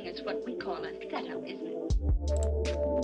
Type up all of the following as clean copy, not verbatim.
is what we call a setup, isn't it?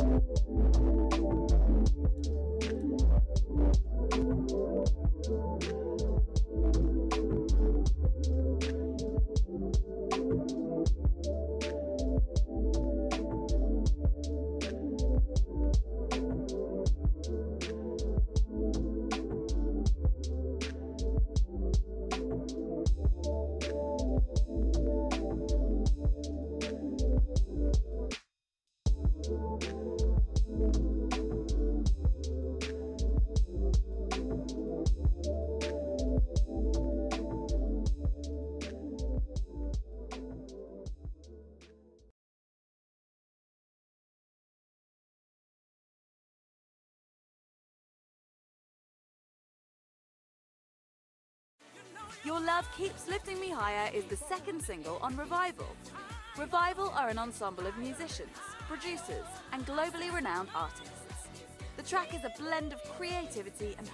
Your Love Keeps Lifting Me Higher is the second single on Revival. Revival are an ensemble of musicians, producers, and globally renowned artists. The track is a blend of creativity and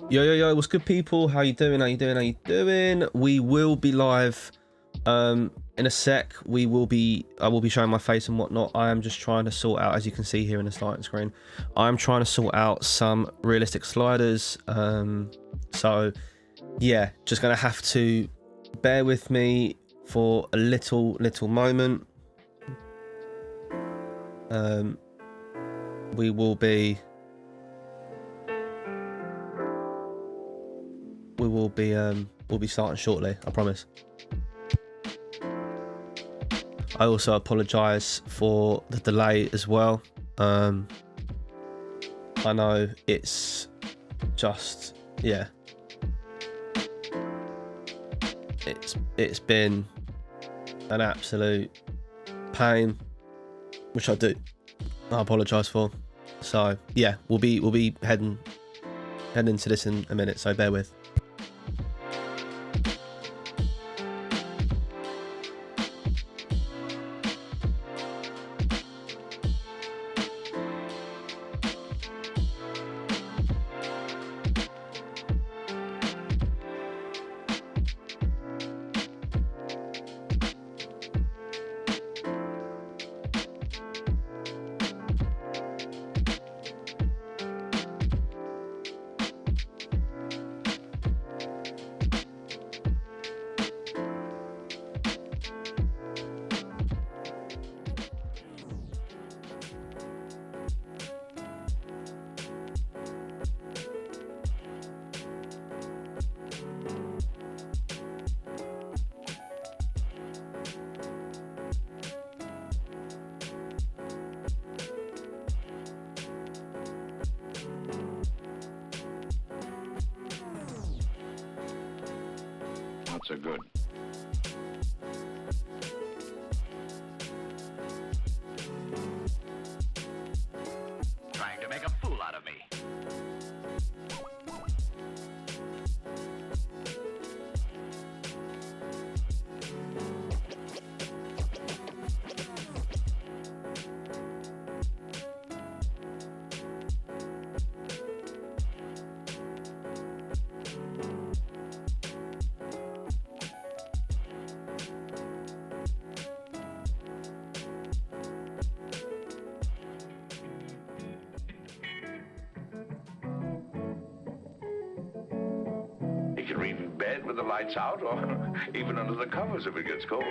Yo, what's good, people? How you doing? We will be live in a sec. I will be showing my face and whatnot. I am just trying to sort out, as you can see here in the starting screen, I'm trying to sort out some realistic sliders. So yeah, just gonna have to bear with me for a little moment. We'll be starting shortly, I promise. I also apologize for the delay as well. I know it's just, yeah, it's been an absolute pain, which I apologize for. So yeah, we'll be heading into this in a minute, so bear with. Not so good. Trying to make a fool out of me. You can read in bed with the lights out, or even under the covers if it gets cold.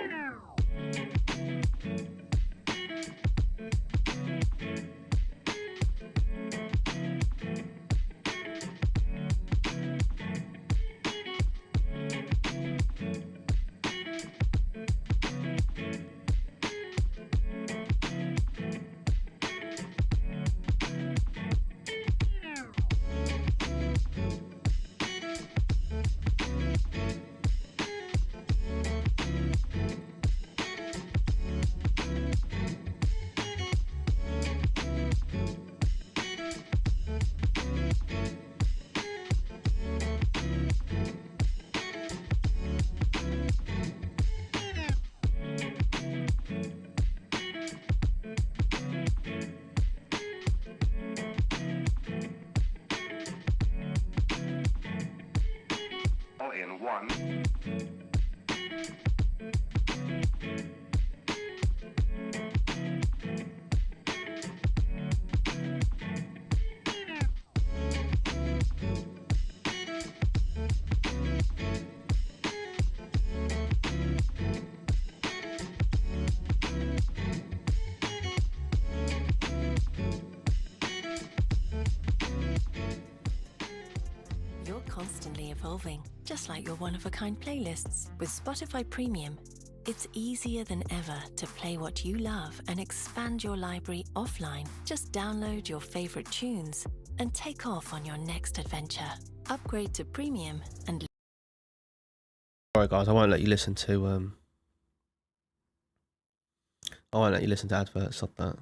In one. You're constantly evolving, just like your one-of-a-kind playlists. With Spotify Premium, it's easier than ever to play what you love and expand your library offline. Just download your favorite tunes and take off on your next adventure. Upgrade to Premium and... Alright guys, I won't let you listen to adverts. Stop that.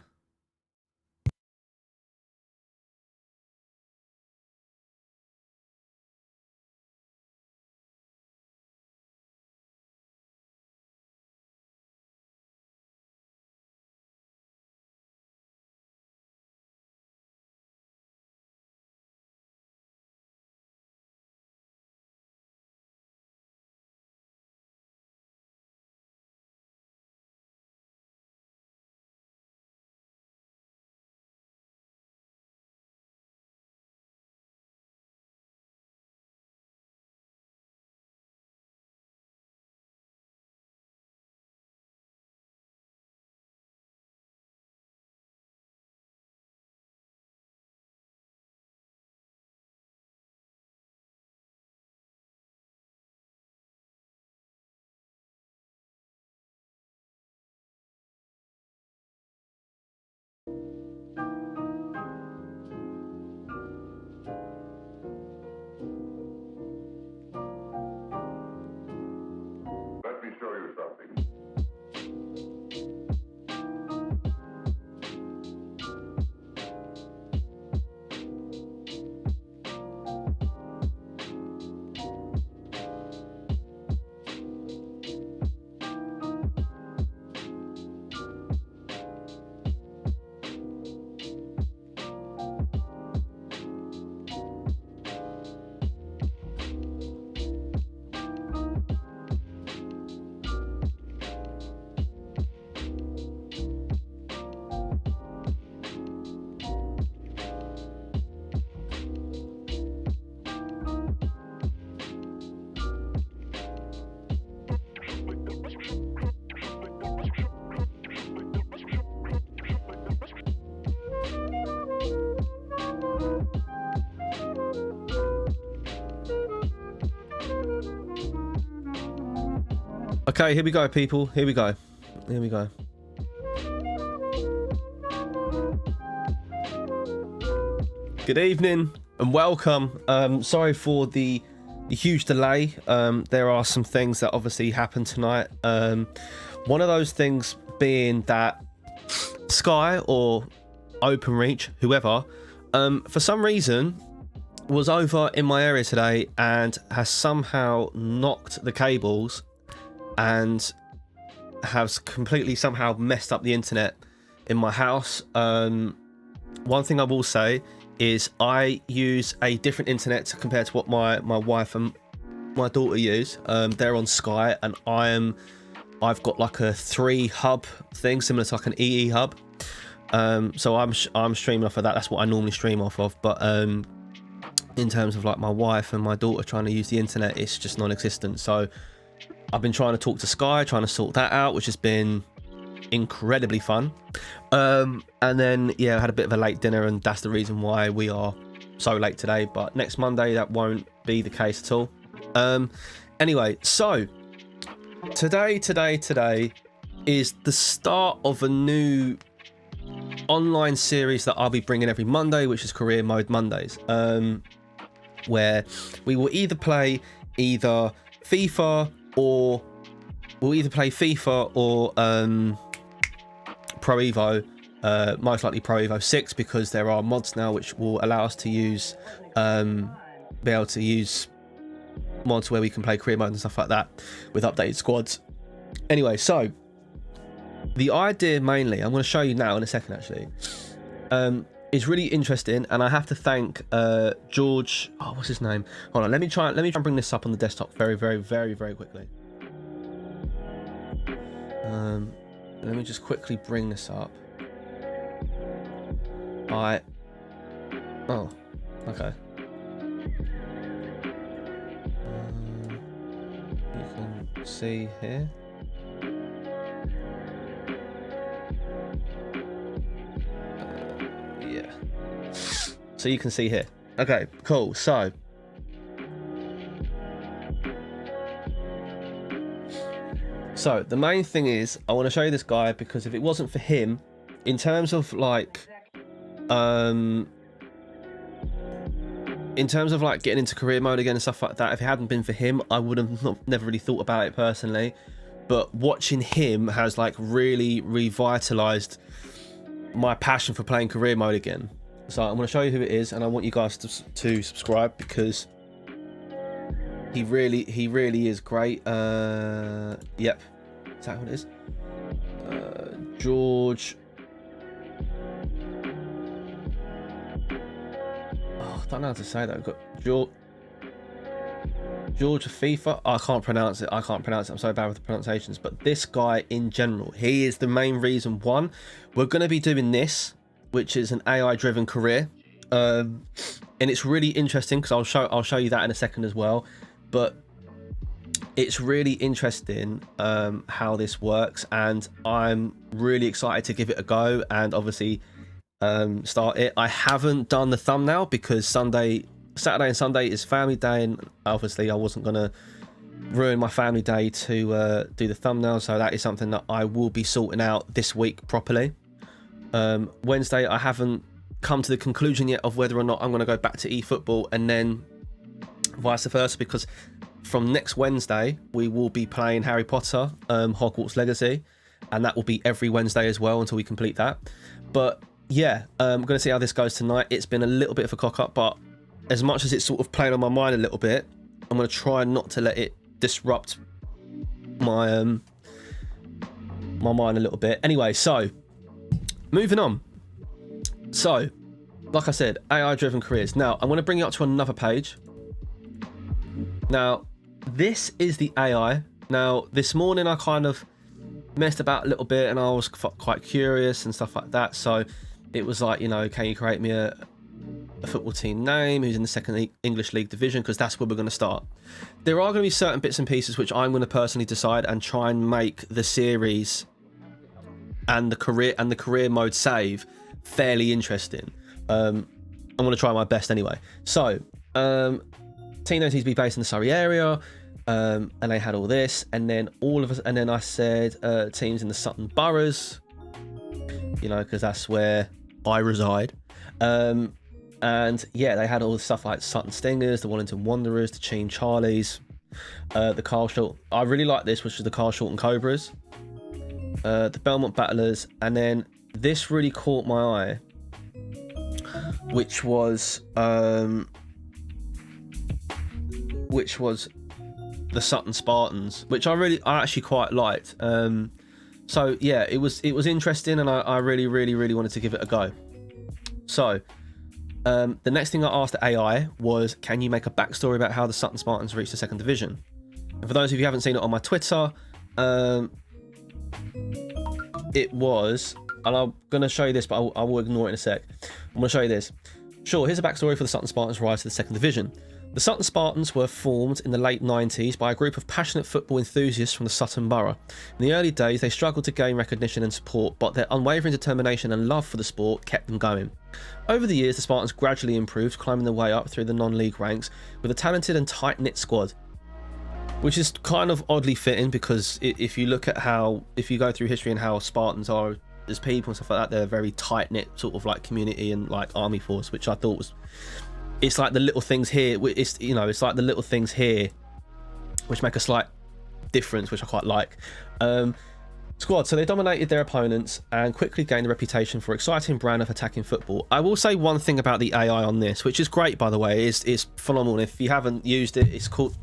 Okay, here we go, people. Here we go. Here we go. Good evening and welcome. Sorry for the huge delay. There are some things that obviously happened tonight. One of those things being that Sky or OpenReach, whoever, for some reason was over in my area today and has somehow knocked the cables and has completely somehow messed up the internet in my house. One thing I will say is I use a different internet compared to what my wife and my daughter use. They're on Sky and I've got like a 3 hub thing similar to like an EE hub. So I'm streaming off of that. That's what I normally stream off of. But in terms of like my wife and my daughter trying to use the internet, it's just non-existent. So I've been trying to talk to Sky, trying to sort that out, which has been incredibly fun. And then yeah, I had a bit of a late dinner and that's the reason why we are so late today. But next Monday that won't be the case at all. Anyway, so today is the start of a new online series that I'll be bringing every Monday, which is Career Mode Mondays, where we will either play FIFA or Pro Evo, most likely Pro Evo 6, because there are mods now which will allow us to use be able to use mods where we can play career mode and stuff like that with updated squads. Anyway, so the idea mainly, I'm going to show you now in a second actually, is really interesting, and I have to thank George, what's his name? Hold on, let me try and bring this up on the desktop very quickly. Let me just quickly bring this up. Okay. You can see here. Yeah. So you can see here. Okay, cool. So the main thing is I want to show you this guy, because if it wasn't for him, in terms of like getting into career mode again and stuff like that, if it hadn't been for him, I would have never really thought about it personally. But watching him has like really revitalized my passion for playing career mode again. So I'm going to show you who it is, and I want you guys to subscribe, because he really is great. Yep, is that what it is? George. I don't know how to say that. I've got George of FIFA. I can't pronounce it. I'm so bad with the pronunciations. But this guy in general, he is the main reason. One, we're going to be doing this, which is an AI driven career, and it's really interesting because I'll show you that in a second as well. But it's really interesting how this works, and I'm really excited to give it a go and obviously start it. I haven't done the thumbnail because Saturday and Sunday is family day, and obviously I wasn't gonna ruin my family day to do the thumbnail, so that is something that I will be sorting out this week properly. Wednesday I haven't come to the conclusion yet of whether or not I'm going to go back to eFootball, and then vice versa, because from next Wednesday we will be playing Harry Potter Hogwarts Legacy, and that will be every Wednesday as well until we complete that. But yeah, I'm going to see how this goes tonight. It's been a little bit of a cock up, but as much as it's sort of playing on my mind a little bit, I'm going to try not to let it disrupt my my mind a little bit. Anyway, so moving on. So like I said, AI driven careers. Now I'm going to bring you up to another page. Now this is the AI. Now this morning I kind of messed about a little bit and I was quite curious and stuff like that. So it was like, you know, can you create me a football team name who's in the second English League division, because that's where we're going to start. There are going to be certain bits and pieces which I'm going to personally decide and try and make the series and the career mode save fairly interesting. I'm going to try my best anyway. So team needs to be based in the Surrey area. And they had all this, and then and then I said teams in the Sutton boroughs, you know, because that's where I reside. And yeah, they had all the stuff like Sutton Stingers, the Wallington Wanderers, the Cheam Charlies, the Carl Short. I really like this, which is the Carl Shorten Cobras, the Belmont Battlers, and then this really caught my eye, which was the Sutton Spartans, which I actually quite liked. So yeah, it was interesting, and I really wanted to give it a go. So the next thing I asked the AI was, can you make a backstory about how the Sutton Spartans reached the second division? And for those of you who haven't seen it on my Twitter, it was, and I'm going to show you this, but I will ignore it in a sec. I'm going to show you this. Sure, here's a backstory for the Sutton Spartans' rise to the second division. The Sutton Spartans were formed in the late 90s by a group of passionate football enthusiasts from the Sutton Borough. In the early days, they struggled to gain recognition and support, but their unwavering determination and love for the sport kept them going. Over the years, the Spartans gradually improved, climbing their way up through the non-league ranks with a talented and tight-knit squad. Which is kind of oddly fitting, because if you look at if you go through history and how Spartans are as people and stuff like that, they're a very tight-knit sort of like community and like army force, which I thought was... It's like the little things here. It's, you know, it's like the little things here which make a slight difference, which I quite like. Squad. So they dominated their opponents and quickly gained a reputation for exciting brand of attacking football. I will say one thing about the AI on this, which is great, by the way, is phenomenal. If you haven't used it, it's called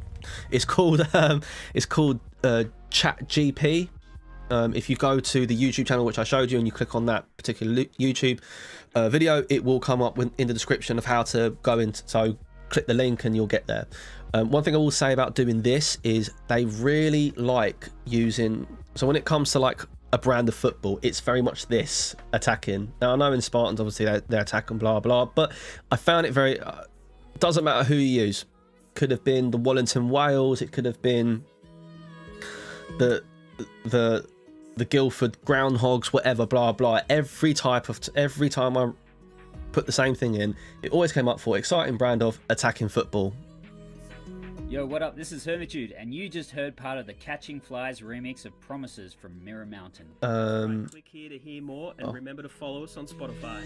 ChatGP. If you go to the YouTube channel which I showed you and you click on that particular YouTube video, it will come up in the description of how to go in. So click the link and you'll get there. One thing I will say about doing this is they really like using, so when it comes to like a brand of football, it's very much this attacking. Now I know in Spartans obviously they're attacking blah blah, but I found it very doesn't matter who you use. Could have been the Wallington Whales, it could have been the Guildford Groundhogs, whatever, blah blah. Every time I put the same thing in, it always came up for exciting brand of attacking football. Yo, what up? This is Hermitude, and you just heard part of the Catching Flies remix of Promises from Mirror Mountain. Click here to hear more, and remember to follow us on Spotify.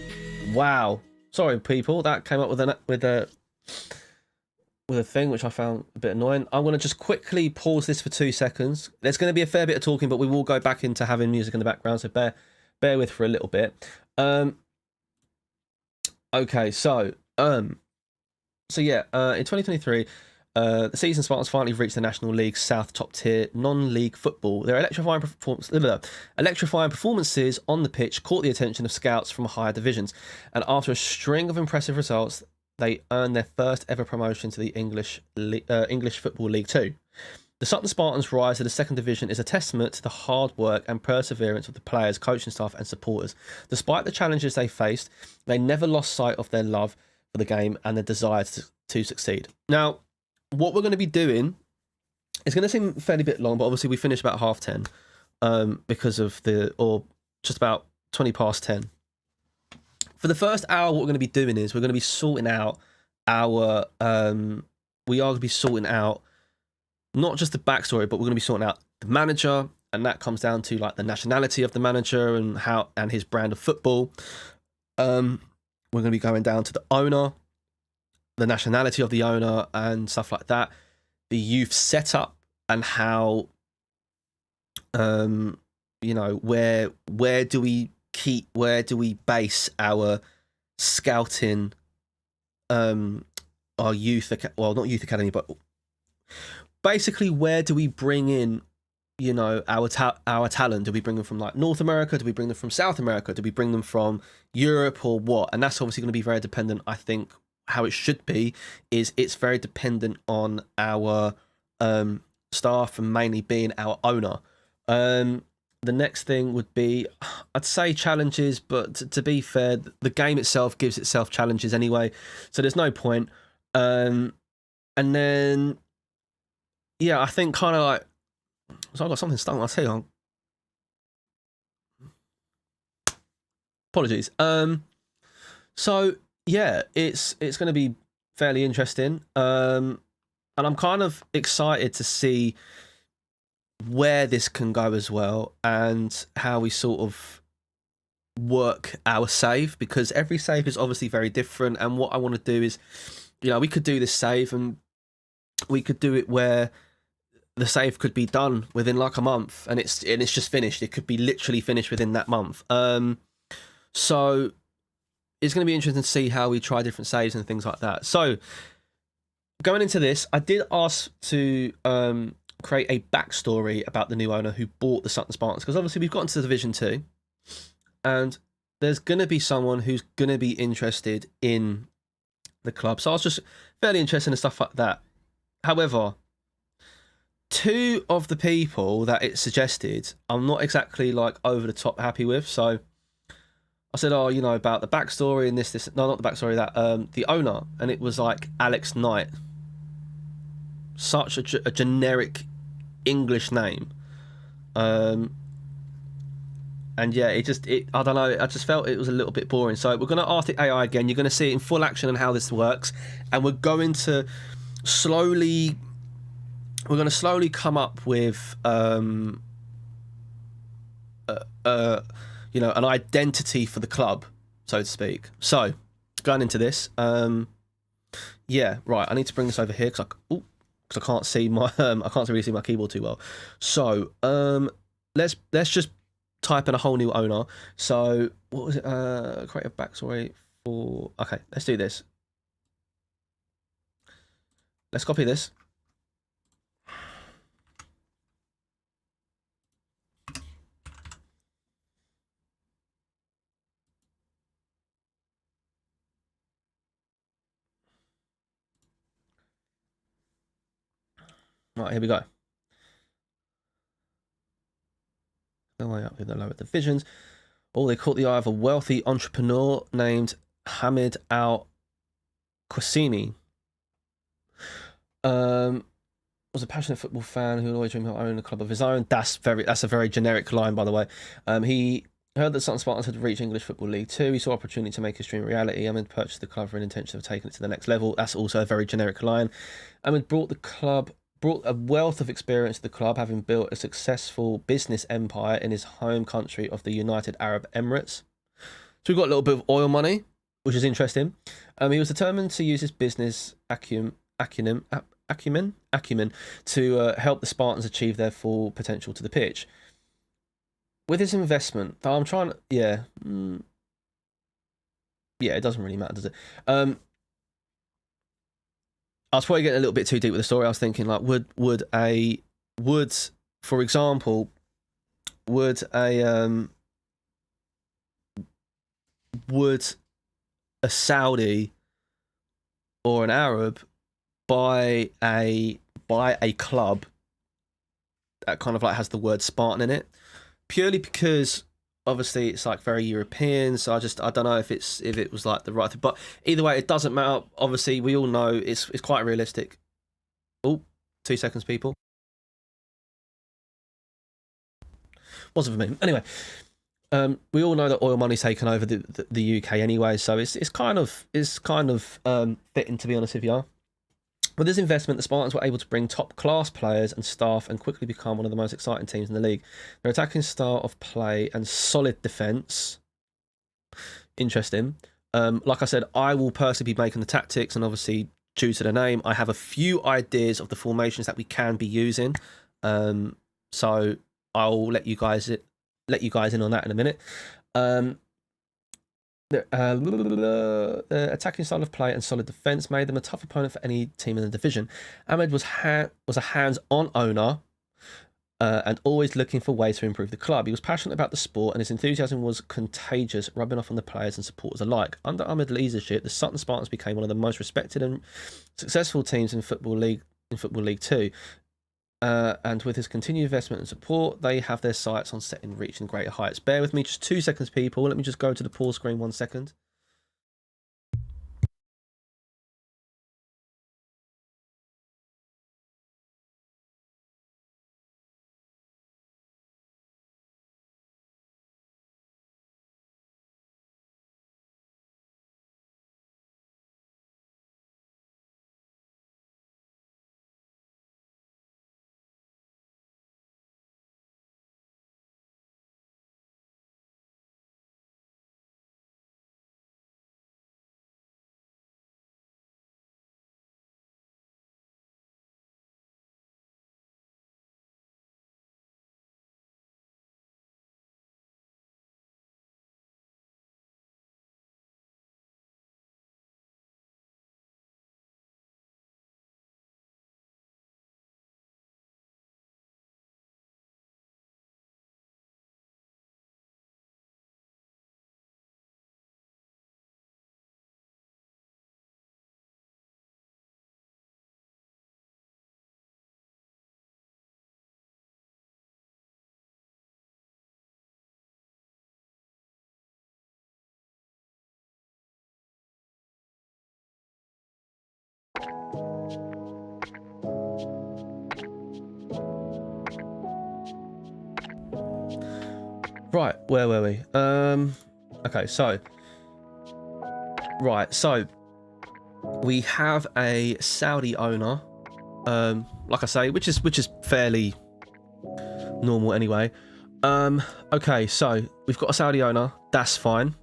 Wow, sorry people, that came up with a thing which I found a bit annoying. I'm going to just quickly pause this for 2 seconds. There's going to be a fair bit of talking, but we will go back into having music in the background, so bear with for a little bit. Okay, so yeah, in 2023, the season Spartans finally reached the National League South top tier non-league football. Their electrifying performances on the pitch caught the attention of scouts from higher divisions, and after a string of impressive results, they earned their first ever promotion to the English Football League 2. The Sutton Spartans' rise to the second division is a testament to the hard work and perseverance of the players, coaching staff and supporters. Despite the challenges they faced, they never lost sight of their love for the game and their desire to succeed. Now, what we're going to be doing is going to seem fairly bit long, but obviously we finished about 10:30 because of just about 10:20. For the first hour, what we're going to be doing is we're going to be sorting out our not just the backstory, but we're going to be sorting out the manager, and that comes down to like the nationality of the manager and his brand of football. We're going to be going down to the owner, the nationality of the owner and stuff like that, the youth setup and how where do we base our scouting, our youth, not youth academy, but basically where do we bring in, our talent? Do we bring them from like North America? Do we bring them from South America? Do we bring them from Europe or what? And that's obviously going to be very dependent. I think how it should be is it's very dependent on our staff and mainly being our owner. The next thing would be, I'd say challenges, but to be fair, the game itself gives itself challenges anyway, so there's no point. And then, yeah, I think kind of like, so I've got something stuck. I'll tell you. Apologies. So yeah, it's going to be fairly interesting. And I'm kind of excited to see where this can go as well, and how we sort of work our save, because every save is obviously very different. And what I want to do is, you know, we could do this save and we could do it where the save could be done within like a month, and it's just finished. It could be literally finished within that month. So it's going to be interesting to see how we try different saves and things like that. So going into this, I did ask to create a backstory about the new owner who bought the Sutton Spartans, because obviously we've gotten to Division 2, and there's going to be someone who's going to be interested in the club. So I was just fairly interested in stuff like that. However, two of the people that it suggested, I'm not exactly like over the top happy with. So I said, oh, you know, about the backstory and this, no, not the backstory, that the owner, and it was like Alex Knight. Such a generic English name. And yeah, I don't know, I just felt it was a little bit boring. So we're going to ask the AI again. You're going to see it in full action and how this works. And we're going to slowly come up with, you know, an identity for the club, so to speak. So going into this, yeah, right. I need to bring this over here because I can't see my, I can't really see my keyboard too well. So let's just type in a whole new owner. So what was it? Create a backstory for. Okay, let's do this. Let's copy this. Right, here we go. No way up in the lower divisions. Oh, they caught the eye of a wealthy entrepreneur named Hamid Al Qasimi. Was a passionate football fan who always dreamed of owning a club of his own. That's a very generic line, by the way. He heard that Sutton Spartans had reached English Football League 2. He saw opportunity to make his dream a reality. Ahmed purchased the club with an intention of taking it to the next level. That's also a very generic line. Ahmed brought a wealth of experience to the club, having built a successful business empire in his home country of the United Arab Emirates. So we've got a little bit of oil money, which is interesting. He was determined to use his business acumen to help the Spartans achieve their full potential to the pitch. With his investment, though, I'm trying to, yeah, it doesn't really matter, does it? I was probably getting a little bit too deep with the story. I was thinking, like, would for example, would a Saudi or an Arab buy a club that kind of like has the word Spartan in it, purely because obviously it's like very European. So I don't know if it was like the right thing, but either way, it doesn't matter. Obviously, we all know it's quite realistic. Oh, 2 seconds, people. Wasn't for me. Anyway, we all know that oil money's taken over the UK anyway, so it's kind of fitting, to be honest with you. With this investment, the Spartans were able to bring top-class players and staff and quickly become one of the most exciting teams in the league. Their attacking style of play and solid defence. Interesting. Like I said, I will personally be making the tactics, and obviously, due to the name, I have a few ideas of the formations that we can be using. So I'll let you guys in on that in a minute. The attacking style of play and solid defence made them a tough opponent for any team in the division. Ahmed was a hands-on owner and always looking for ways to improve the club. He was passionate about the sport and his enthusiasm was contagious, rubbing off on the players and supporters alike. Under Ahmed's leadership, the Sutton Spartans became one of the most respected and successful teams in Football League 2. And with his continued investment and support, they have their sights on setting reaching greater heights. Bear with me just 2 seconds, people. Let me just go to the pause screen 1 second. Right, where were we? Okay, so right, so we have a Saudi owner, like I say, which is fairly normal anyway. Okay, so we've got a Saudi owner, that's fine.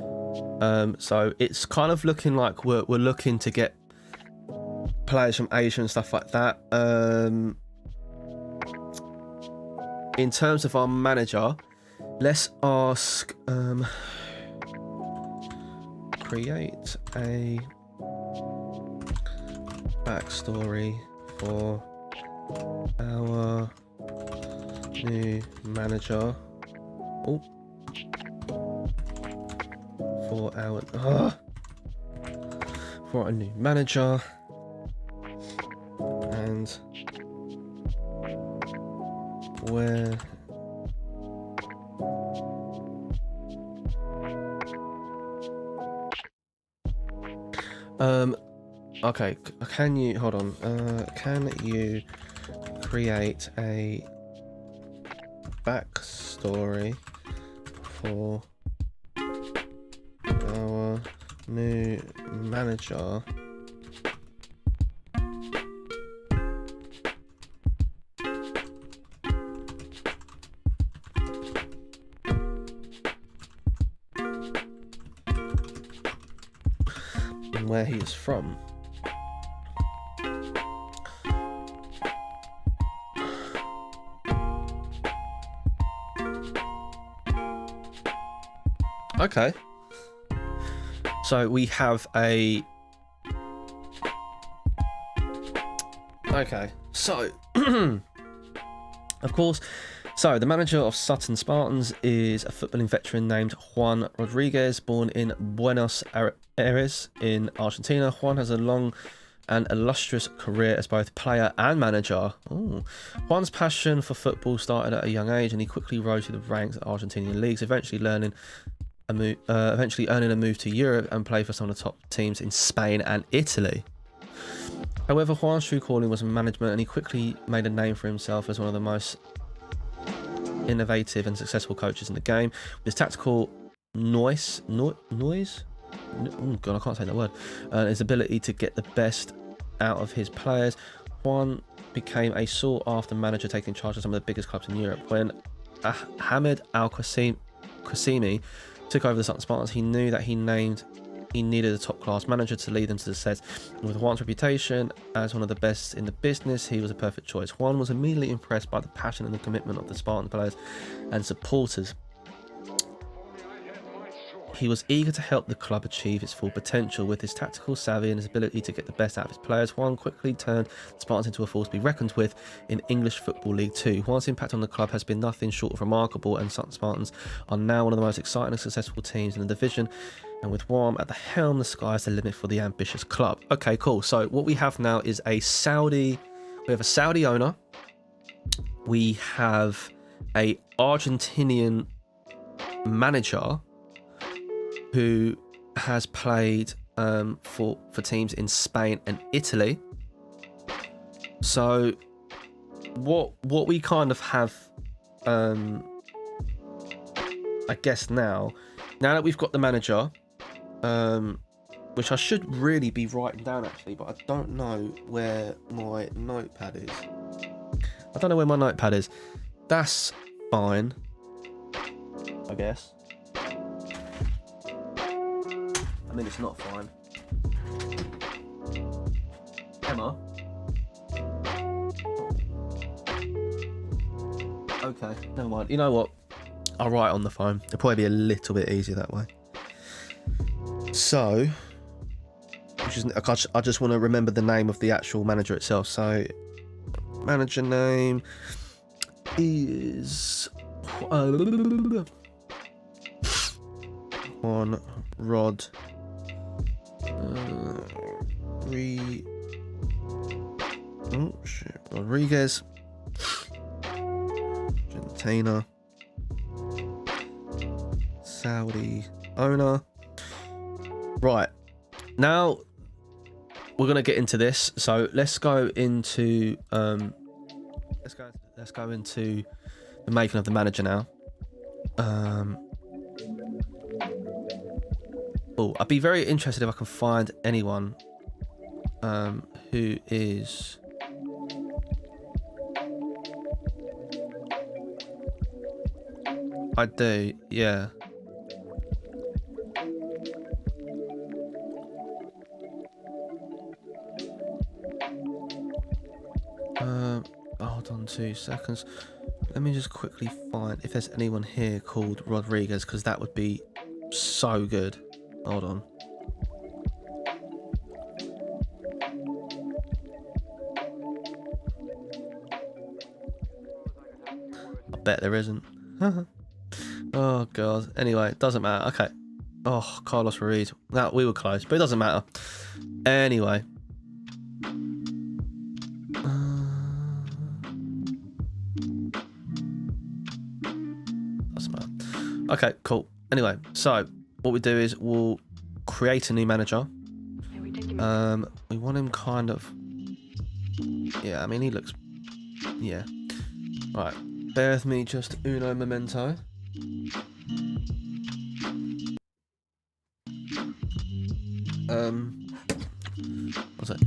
So it's kind of looking like we're looking to get players from Asia and stuff like that. In terms of our manager, let's ask create a backstory for our new manager. Oh, for our new manager, and where okay, can you hold on, can you create a backstory for our new manager? And where he is from. Okay. So we have a... Okay, so... Of course, so the manager of Sutton Spartans is a footballing veteran named Juan Rodriguez, born in Buenos Aires in Argentina. Juan has a long and illustrious career as both player and manager. Ooh. Juan's passion for football started at a young age, and he quickly rose through the ranks of Argentinian leagues, eventually earning a move to Europe and play for some of the top teams in Spain and Italy. However, Juan's true calling was in management, and he quickly made a name for himself as one of the most innovative and successful coaches in the game. With his tactical noise, oh god, I can't say that word, his ability to get the best out of his players, Juan became a sought-after manager, taking charge of some of the biggest clubs in Europe. When Hamid Al-Qasimi took over the Sutton Spartans, he knew that he needed a top-class manager to lead them to success. And with Juan's reputation as one of the best in the business, he was a perfect choice. Juan was immediately impressed by the passion and the commitment of the Spartan players and supporters. He was eager to help the club achieve its full potential. With his tactical savvy and his ability to get the best out of his players, Juan quickly turned the Spartans into a force to be reckoned with in English Football League 2. Juan's impact on the club has been nothing short of remarkable, and Sutton Spartans are now one of the most exciting and successful teams in the division. And with Juan at the helm, the sky's the limit for the ambitious club. Okay, cool. So what we have now is a Saudi owner. We have a Argentinian manager who has played for teams in Spain and Italy. So what we kind of have, I guess now that we've got the manager, which I should really be writing down actually, but I don't know where my notepad is. That's fine, I guess. I mean, it's not fine. Emma? Okay, never mind. You know what? I'll write on the phone. It'll probably be a little bit easier that way. So, I just want to remember the name of the actual manager itself. So, manager name is Juan Rodriguez, Argentina, Saudi owner. Right, now we're gonna get into this. So let's go into let's go into the making of the manager now. Oh, I'd be very interested if I can find anyone who is I do, yeah. Hold on 2 seconds. Let me just quickly find if there's anyone here called Rodriguez, because that would be so good. Hold on. I bet there isn't. Oh god. Anyway, it doesn't matter. Okay. Oh, Carlos Ruiz. No, we were close, but it doesn't matter. Anyway. Doesn't matter. Okay, cool. Anyway, so what we do is we'll create a new manager. We want him kind of. Yeah, I mean he looks. Yeah. Right. Bear with me, just uno momento. What's it?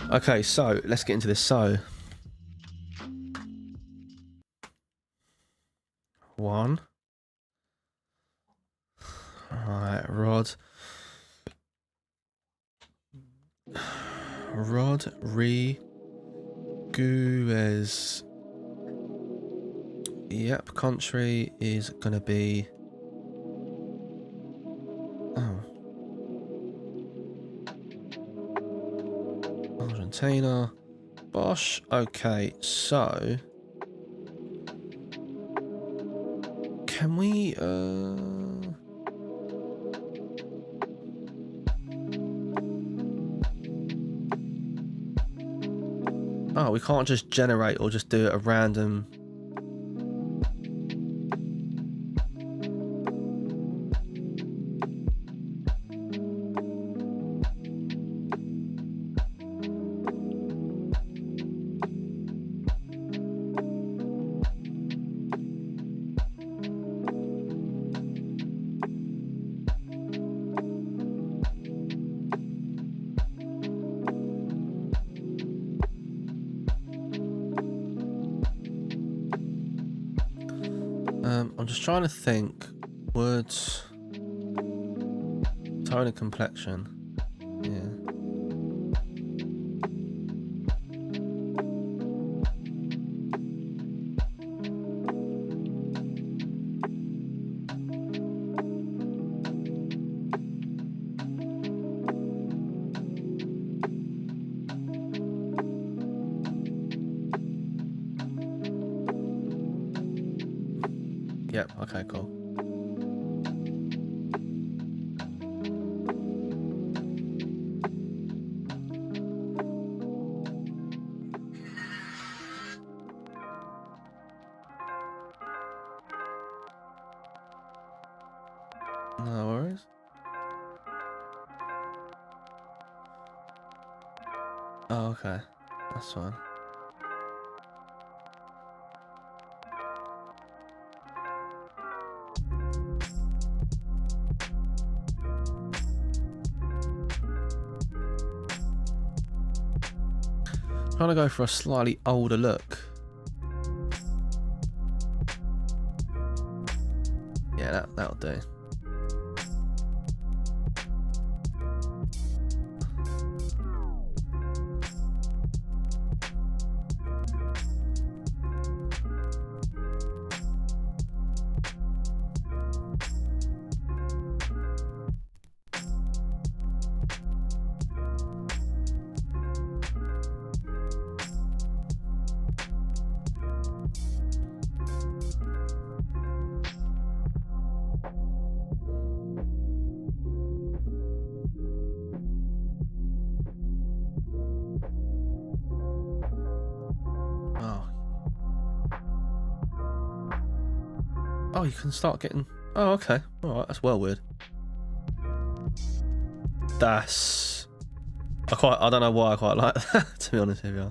Okay, so let's get into this. So, 1. Right, Rodriguez. Yep, country is gonna be. Oh. Argentina. Bosh. Okay, so can we oh, we can't just generate or just do it a random. I'm just trying to think. Words, tone and complexion. Yeah. Yep, okay, cool. No worries. Oh, okay. That's fine. Trying to go for a slightly older look. Yeah, that'll do. Oh, you can start getting... Oh, okay. Alright, that's well weird. That's... I don't know why I quite like that, to be honest with you.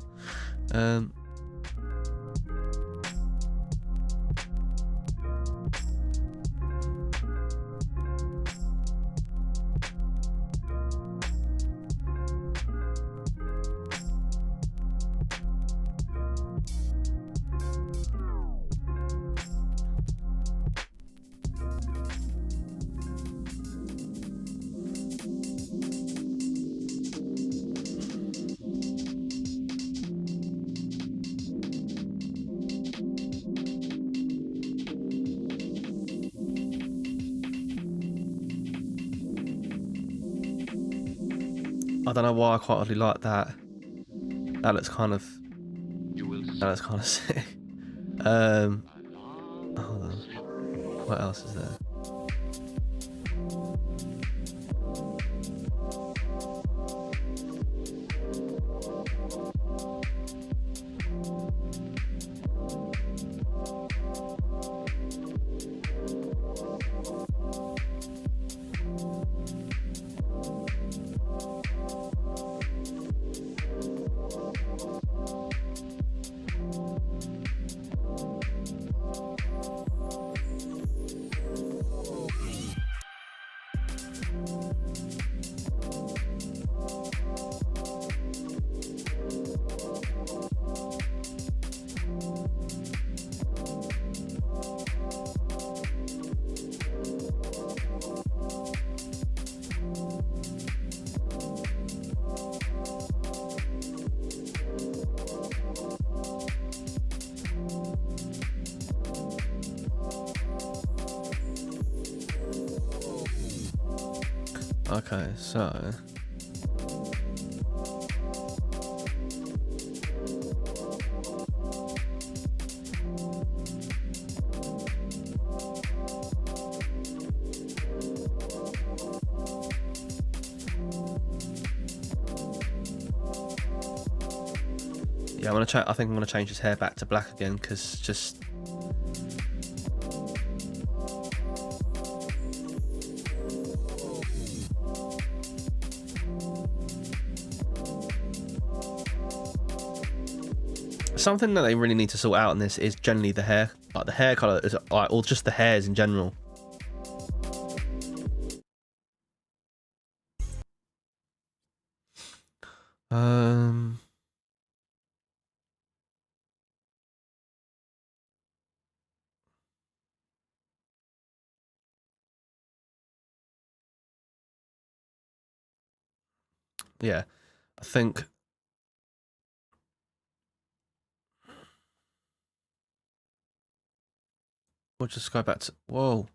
I don't know why I quite hardly like that. That looks kind of sick. Hold on. What else is there? Okay, so... Yeah, I think I'm gonna change his hair back to black again, because just... Something that they really need to sort out in this is generally the hair. Like the hair colour is like, or just the hairs in general. Yeah, I think we'll just go back to... Whoa.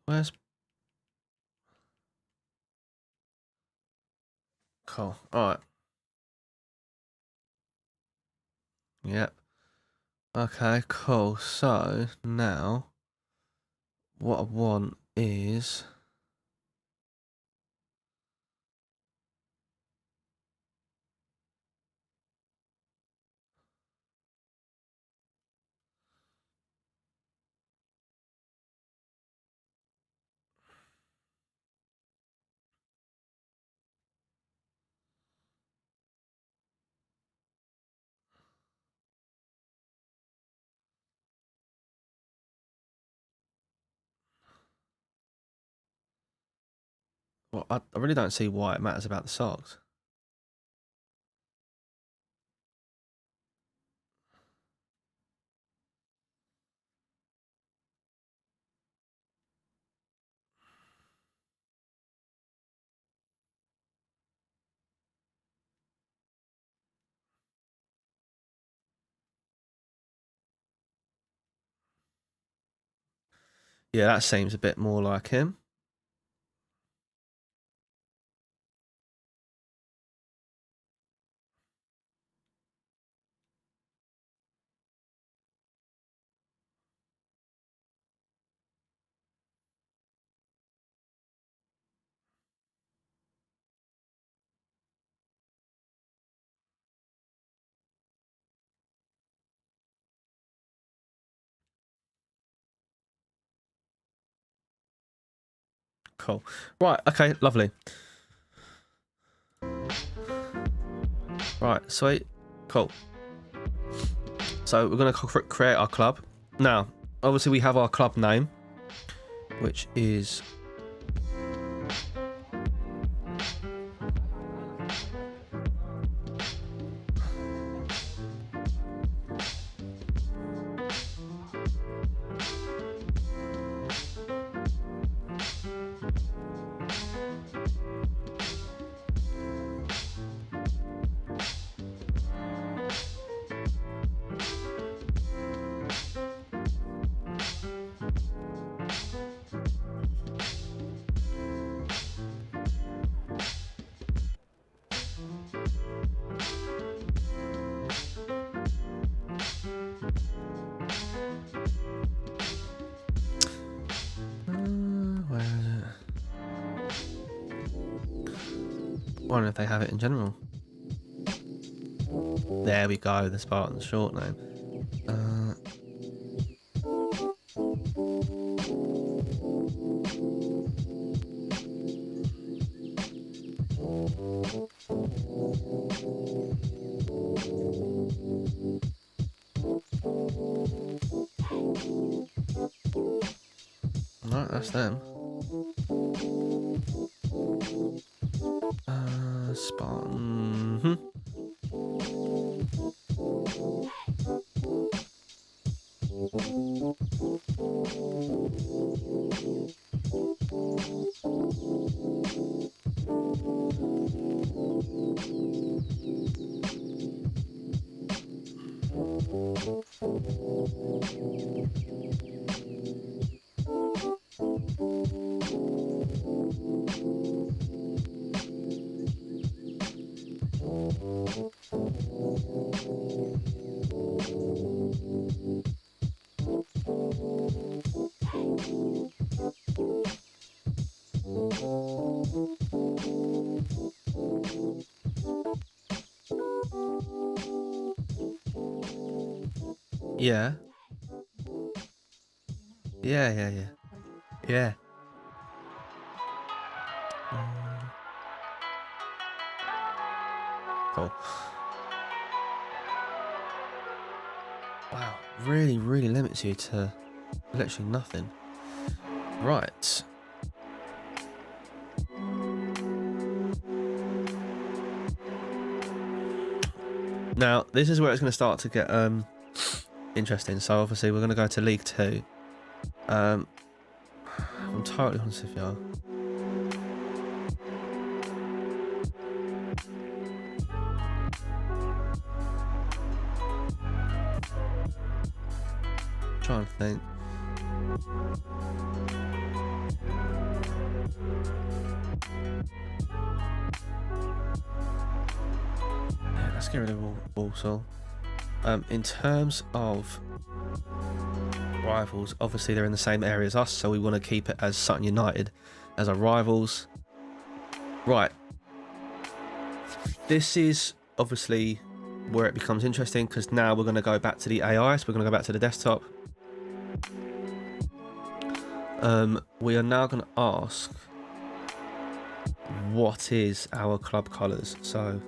Where's... Cool. Alright. Yep. Okay, cool. So, now... What I want is... Well, I really don't see why it matters about the socks. Yeah, that seems a bit more like him. Cool. Right, okay, lovely. Right, sweet. Cool. So we're going to create our club. Now, obviously we have our club name, which is... where is it? I wonder if they have it in general. There we go, the Spartan short name. Right, that's them. Spartan. Yeah. Yeah. Cool. Wow, really limits you to literally nothing. Right. Now, this is where it's going to start to get interesting. So obviously we're going to go to League 2. I'm totally honest with you. Trying to think. Yeah, let's get rid of Walsall. In terms of rivals, obviously they're in the same area as us, so we want to keep it as Sutton United as our rivals. Right. This is obviously where it becomes interesting, because now we're going to go back to the AI, so we're going to go back to the desktop. We are now going to ask, what is our club colours? So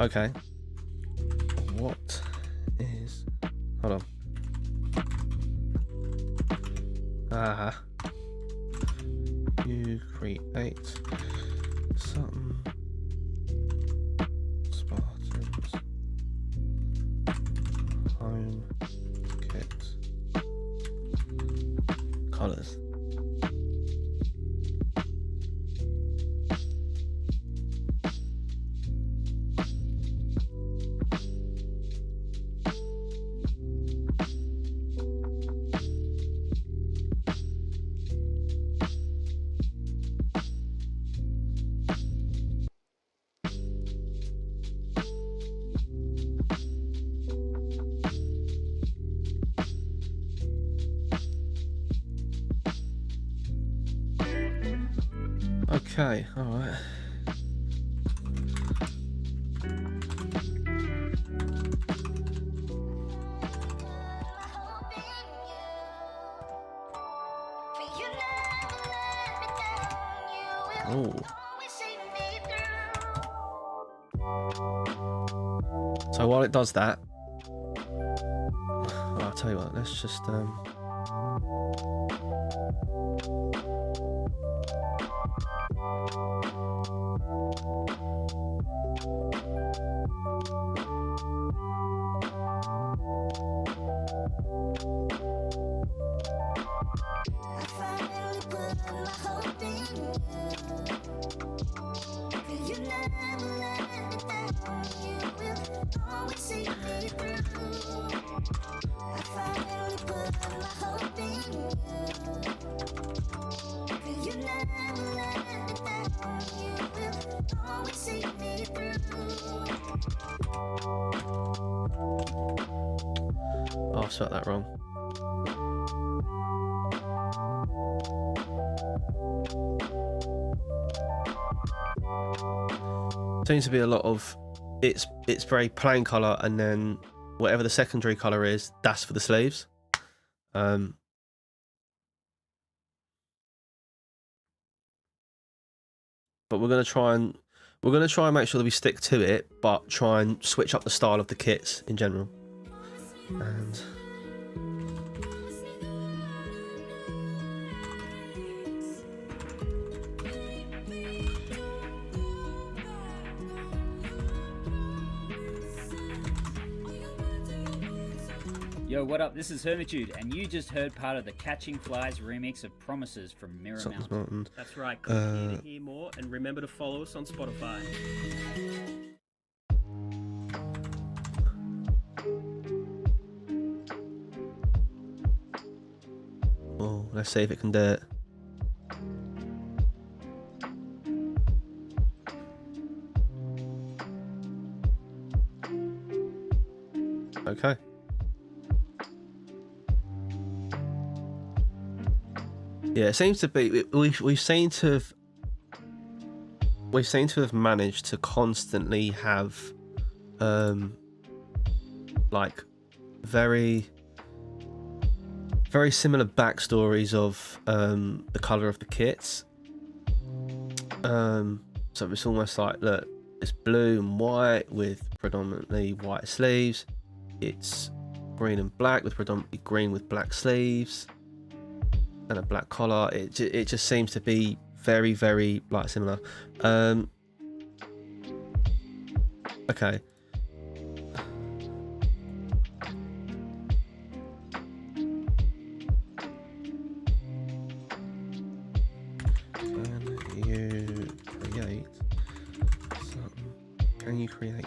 okay. What is... Hold on. You create some Spartans home kit colours. Okay, all right. Oh. So while it does that, I'll tell you what, let's just oh, I've spelled that wrong. Seems to be a lot of it's very plain color, and then whatever the secondary color is, that's for the sleeves. But we're gonna try and make sure that we stick to it, but try and switch up the style of the kits in general. And Yo, what up? This is Hermitude, and you just heard part of the Catching Flies remix of Promises from Mirror something's Mountain. mountain. That's right. Click here to hear more, and remember to follow us on Spotify. Oh, let's see if it can do it. Okay. Yeah, it seems to be. We've seemed to have managed to constantly have, like, very similar backstories of the color of the kits. So it's almost like, look, it's blue and white with predominantly white sleeves. It's green and black with predominantly green with black sleeves and a black collar. It just seems to be very like similar. Okay. Can you create?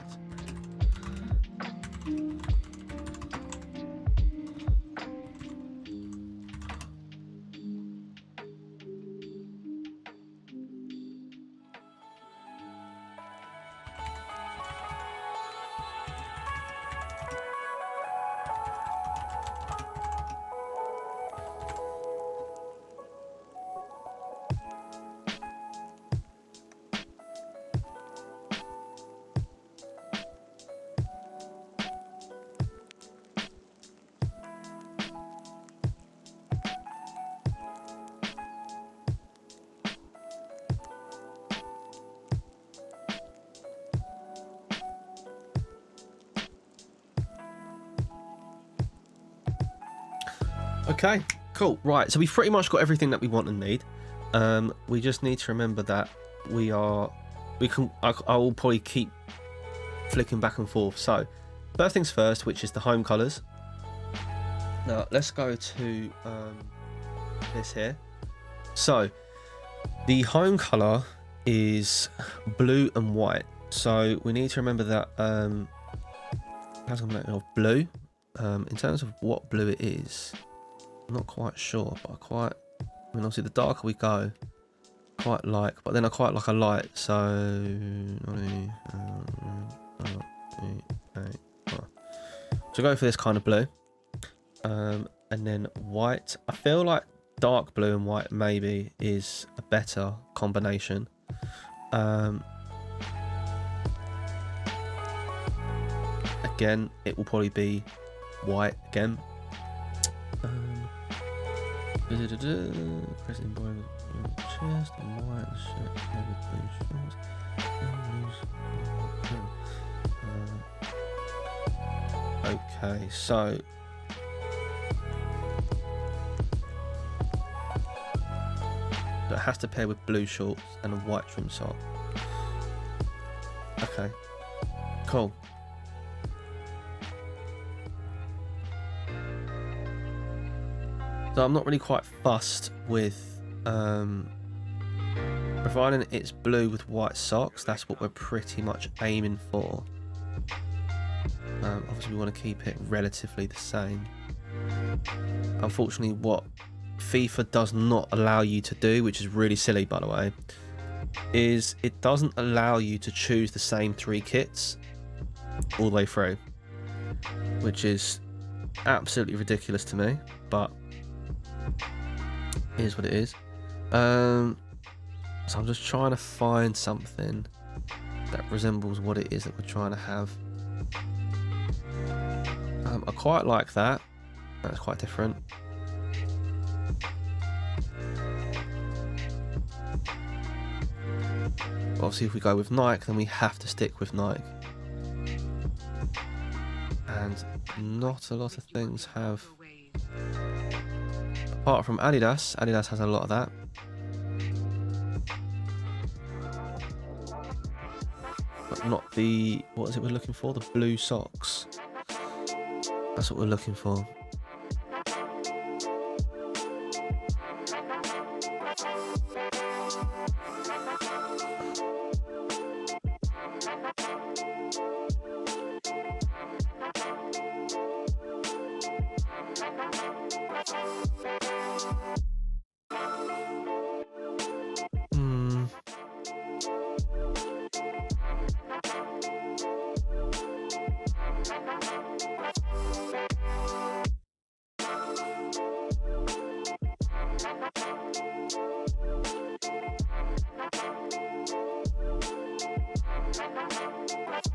Okay, cool. Right, so we've pretty much got everything that we want and need. We just need to remember that I will probably keep flicking back and forth. So first things first, which is the home colors. Now let's go to this here. So the home color is blue and white. So we need to remember that has a matter of blue. In terms of what blue it is, I'm not quite sure, but I mean, obviously the darker we go, quite like, but then I quite like a light, so go for this kind of blue. And then white, I feel like dark blue and white maybe is a better combination. Again, it will probably be white again. Pressing by the chest and white shirt, maybe blue shorts. Okay, so it has to pair with blue shorts and a white trim sock. Okay, cool. So I'm not really quite fussed with providing it's blue with white socks. That's what we're pretty much aiming for. Obviously we want to keep it relatively the same. Unfortunately, what FIFA does not allow you to do, which is really silly by the way, is it doesn't allow you to choose the same 3 kits all the way through, which is absolutely ridiculous to me, but here's what it is. So I'm just trying to find something that resembles what it is that we're trying to have. I quite like that. That's quite different. Obviously, if we go with Nike, then we have to stick with Nike. And not a lot of things have. Apart from Adidas, Adidas has a lot of that. But not the, what is it we're looking for? The blue socks. That's what we're looking for.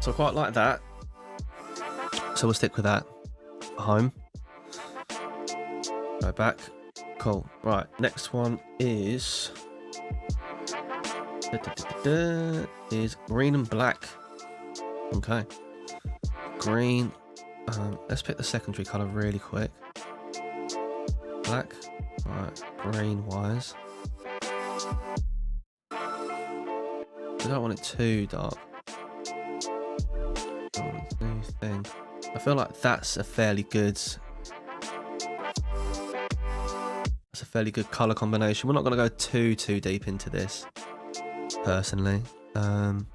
So I quite like that. So we'll stick with that. Home. Go back. Cool. Right. Next one is is green and black. Okay. Green. Let's pick the secondary colour really quick. Black. Right. Green wise. I don't want it too dark. Thing. I feel like that's a fairly good colour combination. We're not going to go too deep into this personally. No,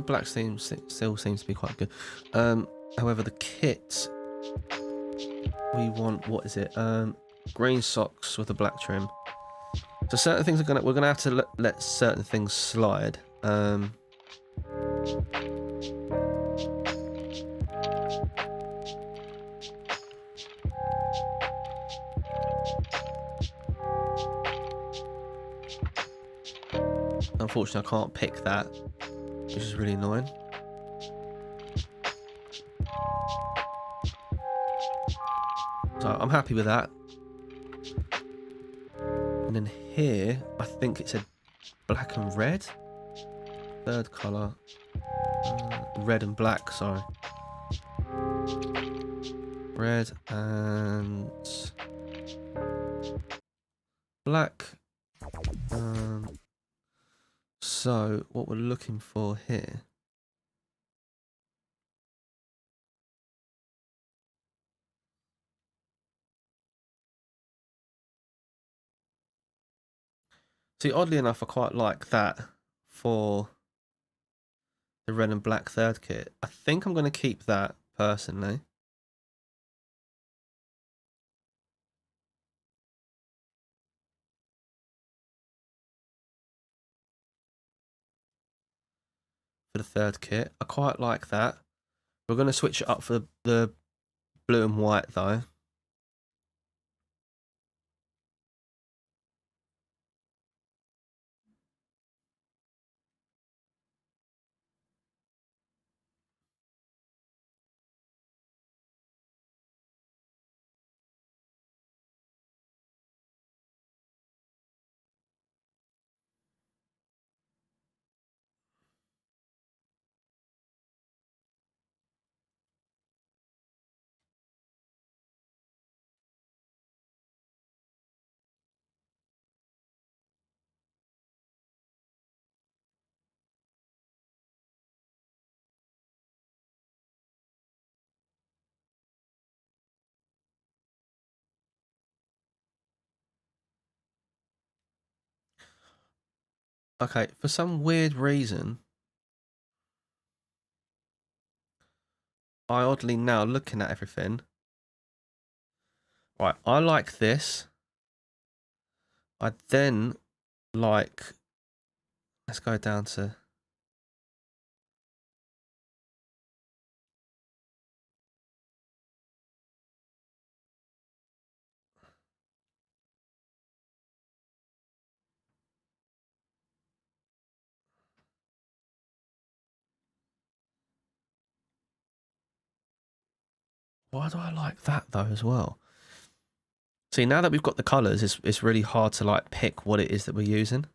black still seems to be quite good. However, the kit we want, what is it? Green socks with a black trim. So certain things we're gonna have to let certain things slide. Unfortunately, I can't pick that, which is really annoying. So I'm happy with that. And then here, I think it said black and red. Third colour. Red and black, sorry. Red and black. So what we're looking for here. See, oddly enough, I quite like that for the red and black third kit. I think I'm going to keep that personally. for the third kit. I quite like that. We're going to switch it up for the blue and white though. Okay, for some weird reason, I oddly now looking at everything. Right, I like this. I then like, let's go down to, why do I like that though as well? See, now that we've got the colours, it's really hard to like pick what it is that we're using.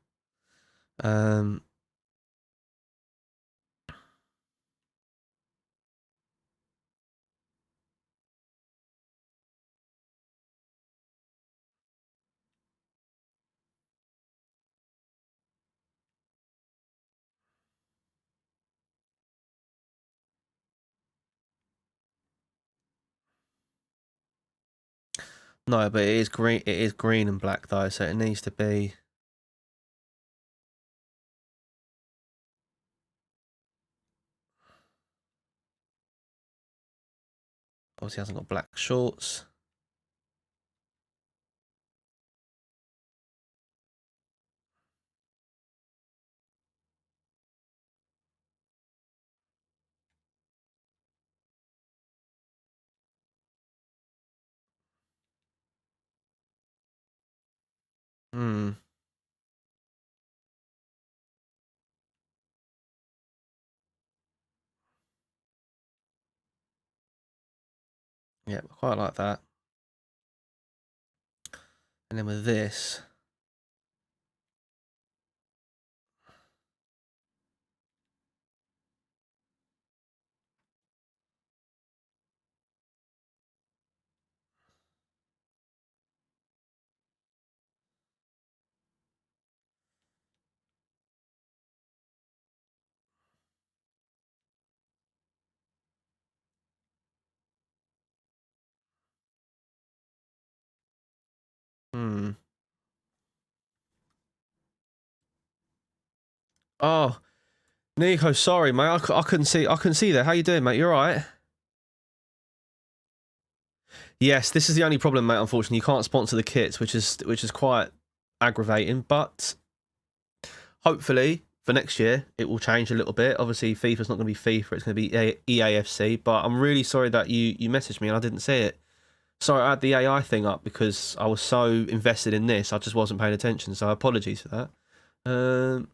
No, but it is green. It is green and black though, so it needs to be. Obviously, hasn't got black shorts. Hmm. Yeah, I quite like that. And then with this. Hmm. Oh, Nico, sorry, mate. I couldn't see. I couldn't see that. How you doing, mate? You all right? Yes, this is the only problem, mate. Unfortunately, you can't sponsor the kits, which is quite aggravating. But hopefully for next year it will change a little bit. Obviously, FIFA's not going to be FIFA; it's going to be EAFC. But I'm really sorry that you messaged me and I didn't see it. Sorry, I had the AI thing up because I was so invested in this, I just wasn't paying attention. So apologies for that.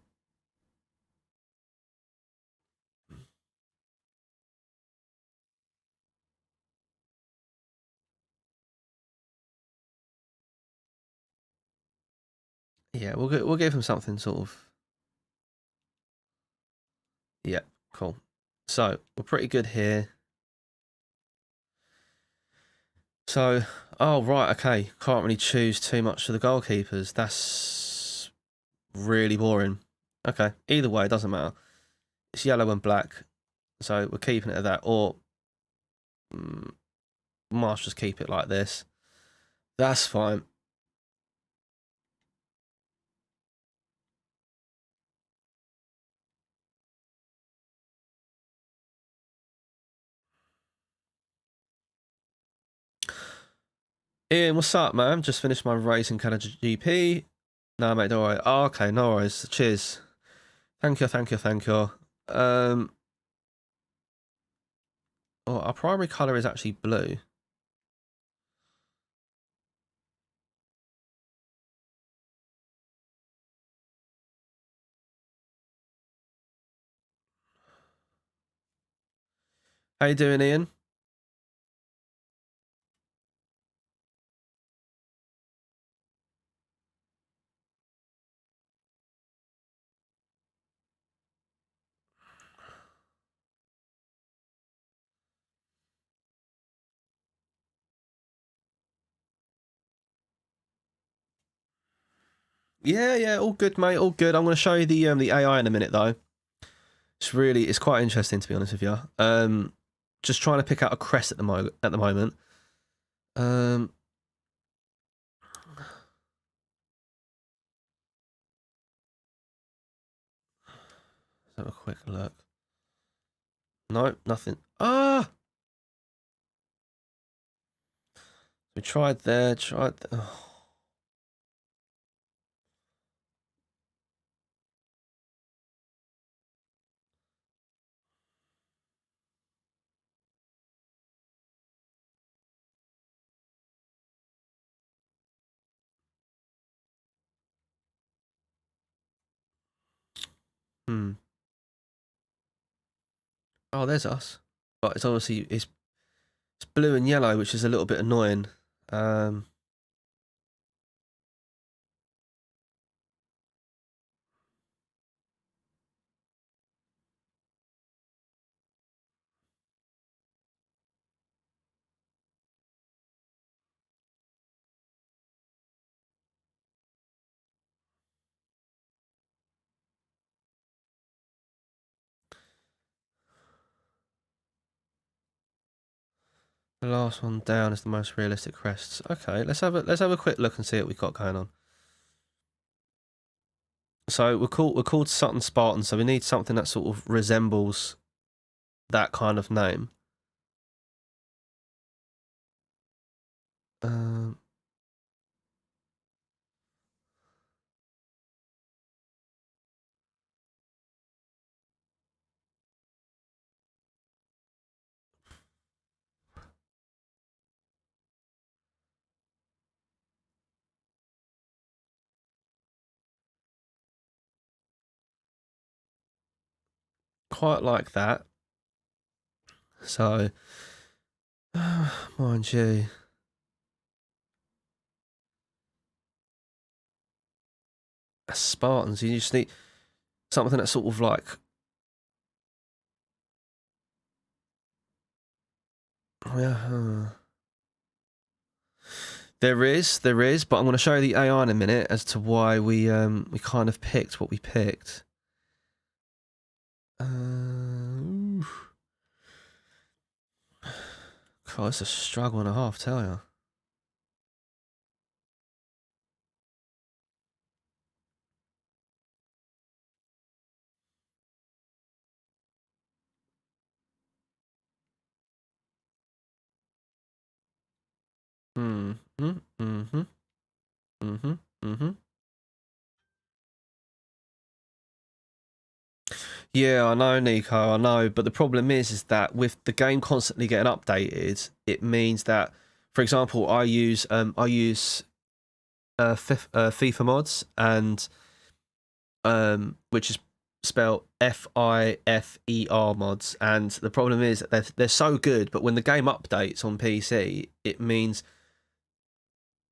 Yeah, we'll give him something sort of. Yeah, cool. So we're pretty good here. So, oh right, okay. Can't really choose too much for the goalkeepers. That's really boring. Okay, either way, it doesn't matter. It's yellow and black, so we're keeping it at that. Or might just keep it like this. That's fine. Ian, what's up, man? Just finished my race in Canada GP. No, mate, don't worry. Oh, okay, no worries. Cheers. Thank you, thank you, thank you. Oh, our primary color is actually blue. How you doing, Ian? Yeah, all good, mate. All good. I'm going to show you the AI in a minute, though. It's quite interesting, to be honest with you. Just trying to pick out a crest at the moment. Let's have a quick look. Nope, nothing. Ah! We tried there, oh. Oh, there's us. But it's obviously it's blue and yellow, which is a little bit annoying. The last one down is the most realistic crests. Okay, let's have a quick look and see what we've got going on. So we're called Sutton Spartan, so we need something that sort of resembles that kind of name. Quite like that. So, mind you, Spartans, you just need something that's sort of like, yeah. There is, but I'm going to show you the AI in a minute as to why we kind of picked what we picked. God, it's a struggle and a half, tell you. Yeah, I know, Nico, I know, but the problem is that with the game constantly getting updated, it means that, for example, I use FIFA mods, and which is spelled FIFER mods, and the problem is that they're so good, but when the game updates on PC, it means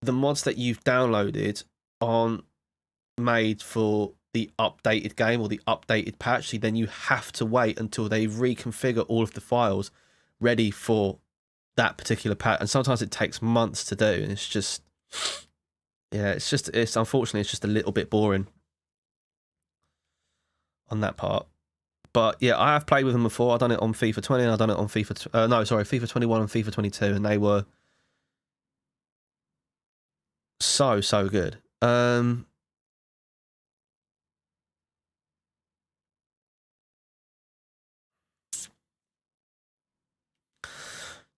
the mods that you've downloaded aren't made for the updated game or the updated patch, so then you have to wait until they reconfigure all of the files ready for that particular patch, and sometimes it takes months to do, and it's just, yeah, it's unfortunately it's just a little bit boring on that part. But yeah, I have played with them before. I've done it on FIFA 20 and I've done it on FIFA 21 and FIFA 22, and they were so good.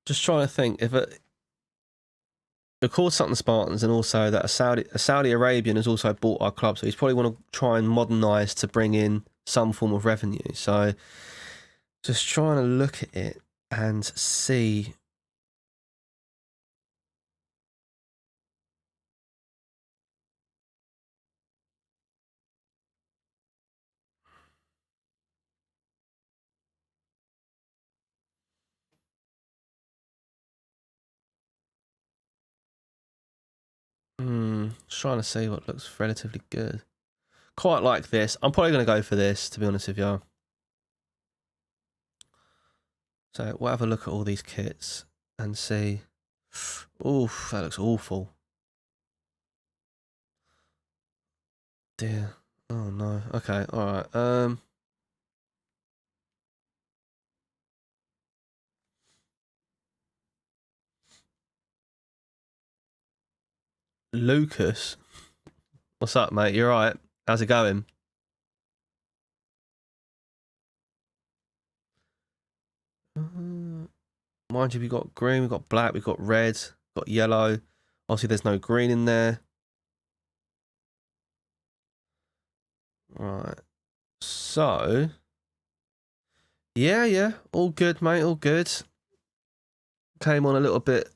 Just trying to think if they're called something Spartans, and also that a Saudi Arabian has also bought our club, so he's probably want to try and modernise to bring in some form of revenue. So just trying to look at it and see. Just trying to see what looks relatively good. Quite like this. I'm probably going to go for this, to be honest with you. So we'll have a look at all these kits and see. Oof, that looks awful. Dear. Oh no. Okay, alright. Lucas. What's up, mate? You alright? How's it going? Mind you, we've got green, we've got black, we've got red, got yellow. Obviously, there's no green in there. Right. So, yeah, all good, mate, all good. Came on a little bit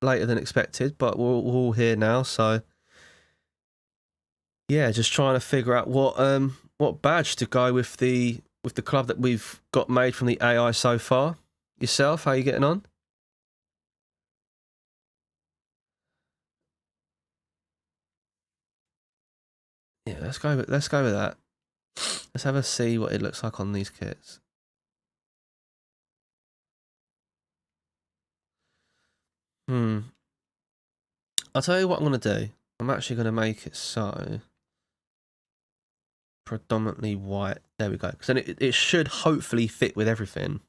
later than expected, but we're all here now. So, yeah, just trying to figure out what badge to go with the club that we've got made from the AI so far. Yourself, how are you getting on? Yeah, let's go with that. Let's have a see what it looks like on these kits. I'll tell you what I'm going to do. I'm actually going to make it so predominantly white. There we go. Because then it should hopefully fit with everything.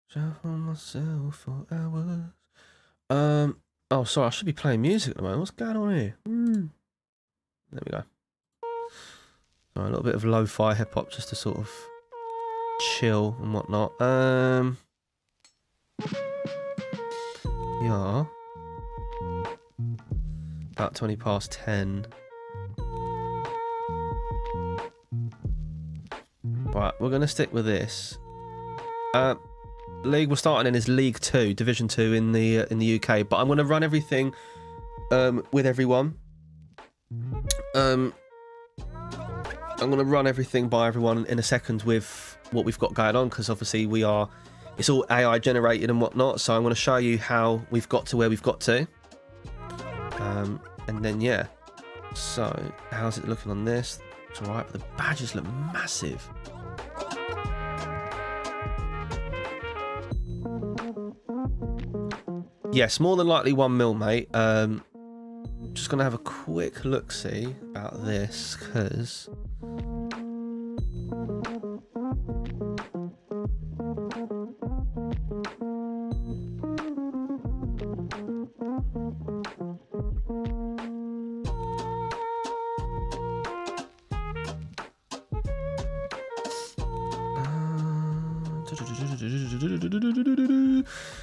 Shuffle myself for hours. Oh, sorry. I should be playing music at the moment. What's going on here? There we go. So a little bit of lo-fi hip hop just to sort of chill and whatnot. Yeah. About 20 past 10. Right, we're gonna stick with this. League we're starting in is League 2, Division 2 in the UK, but I'm gonna run everything with everyone. I'm gonna run everything by everyone in a second with what we've got going on, because obviously it's all AI generated and whatnot. So I'm gonna show you how we've got to where we've got to. And then yeah. So how's it looking on this? It's alright, but the badges look massive. Yes, more than likely 1 mil, mate. Just gonna have a quick look-see about this, because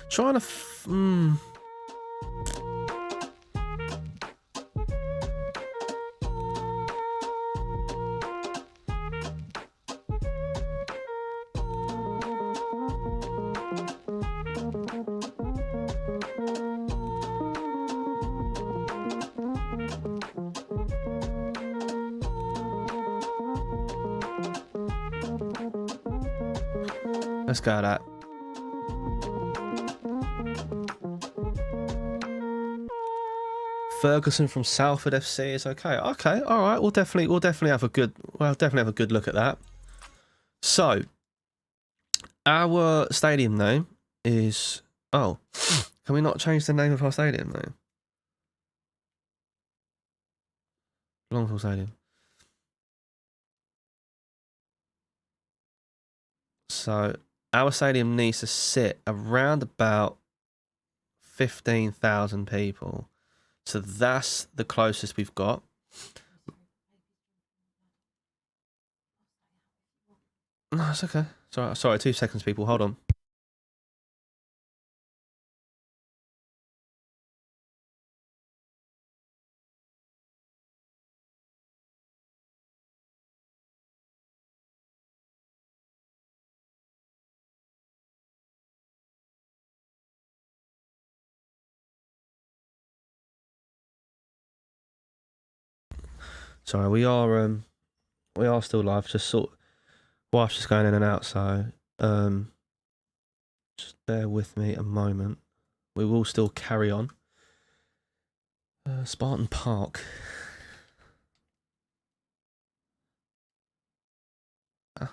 trying to let's go at that. Ferguson from Salford FC is okay. Okay, all right. We'll definitely have a good look at that. So, our stadium name is. Oh, can we not change the name of our stadium name? Longfield Stadium. So, our stadium needs to sit around about 15,000 people. So that's the closest we've got. No, it's okay. Sorry, 2 seconds, people. Hold on. Sorry, we are still live. Just wife's just going in and out, so just bear with me a moment. We will still carry on. Spartan Park. Ah.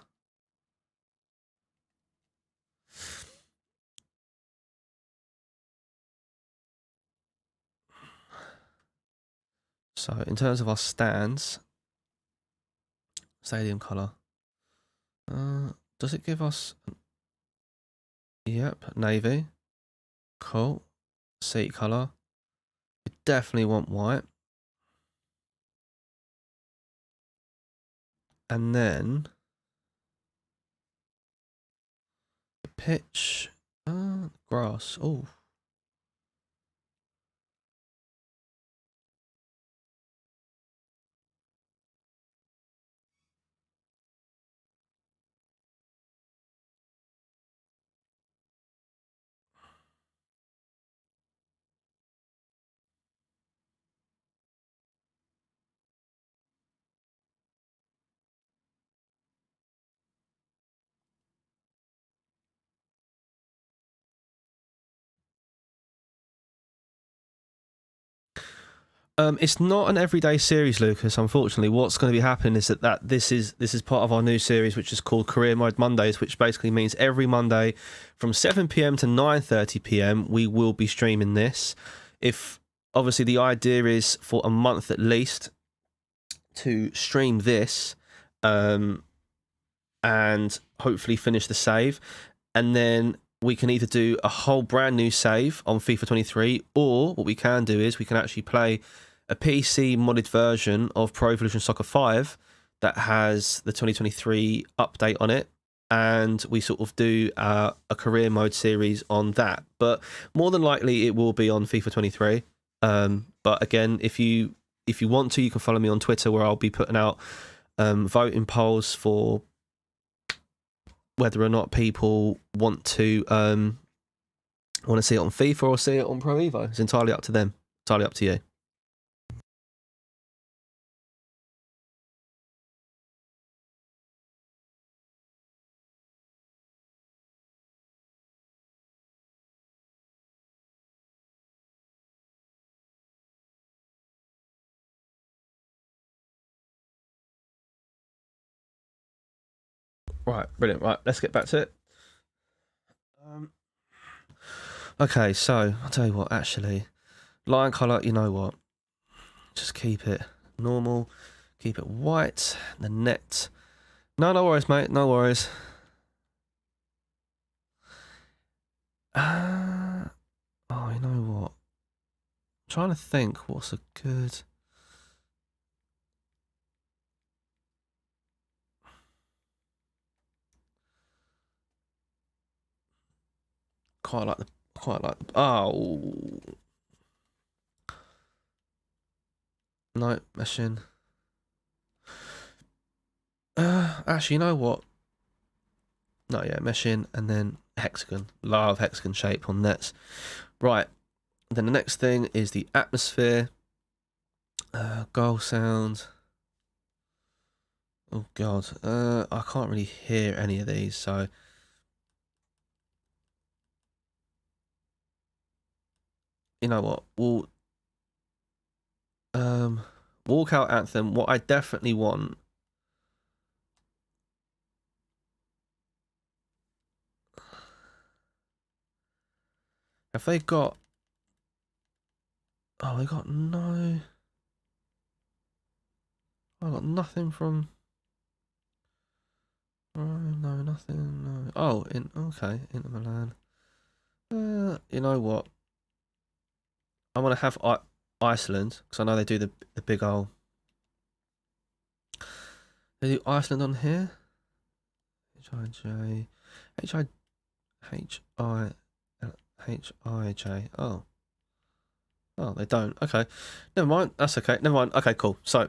So in terms of our stands, stadium colour. Does it give us? Yep, navy. Cool. Seat colour. We definitely want white. And then the pitch. Grass. Oh. It's not an everyday series, Lucas. Unfortunately, what's going to be happening is that this is part of our new series, which is called Career Mode Mondays, which basically means every Monday from 7 p.m. to 9:30 p.m. we will be streaming this. If obviously the idea is for a month at least to stream this, and hopefully finish the save, and then we can either do a whole brand new save on FIFA 23, or what we can do is we can actually play a PC modded version of Pro Evolution Soccer 5 that has the 2023 update on it, and we sort of do a career mode series on that. But more than likely it will be on FIFA 23. But again, if you want to, you can follow me on Twitter, where I'll be putting out voting polls for whether or not people want to see it on FIFA or see it on Pro Evo. It's entirely up to them. Entirely up to you. Right, brilliant. Right, let's get back to it. Okay, so I'll tell you what, actually, line colour, you know what? Just keep it normal, keep it white, the net. No worries, mate, no worries. Oh, you know what? I'm trying to think what's a good... Quite like the... Oh. No, meshing. Actually, you know what? No, yeah, meshing and then hexagon. Love hexagon shape on nets. Right. Then the next thing is the atmosphere. Goal sound. Oh god. I can't really hear any of these, so you know what? We'll walkout anthem. What I definitely want. Have they got... Oh, they got no... I got nothing from... Oh, no, nothing, no. Oh, okay, Inter Milan. You know what? I'm gonna have... Iceland, because I know they do the big old. They do Iceland on here. H-I-J. H-I-H-I-J. Oh. Oh, they don't. Okay. Never mind. That's okay. Never mind. Okay, cool. So,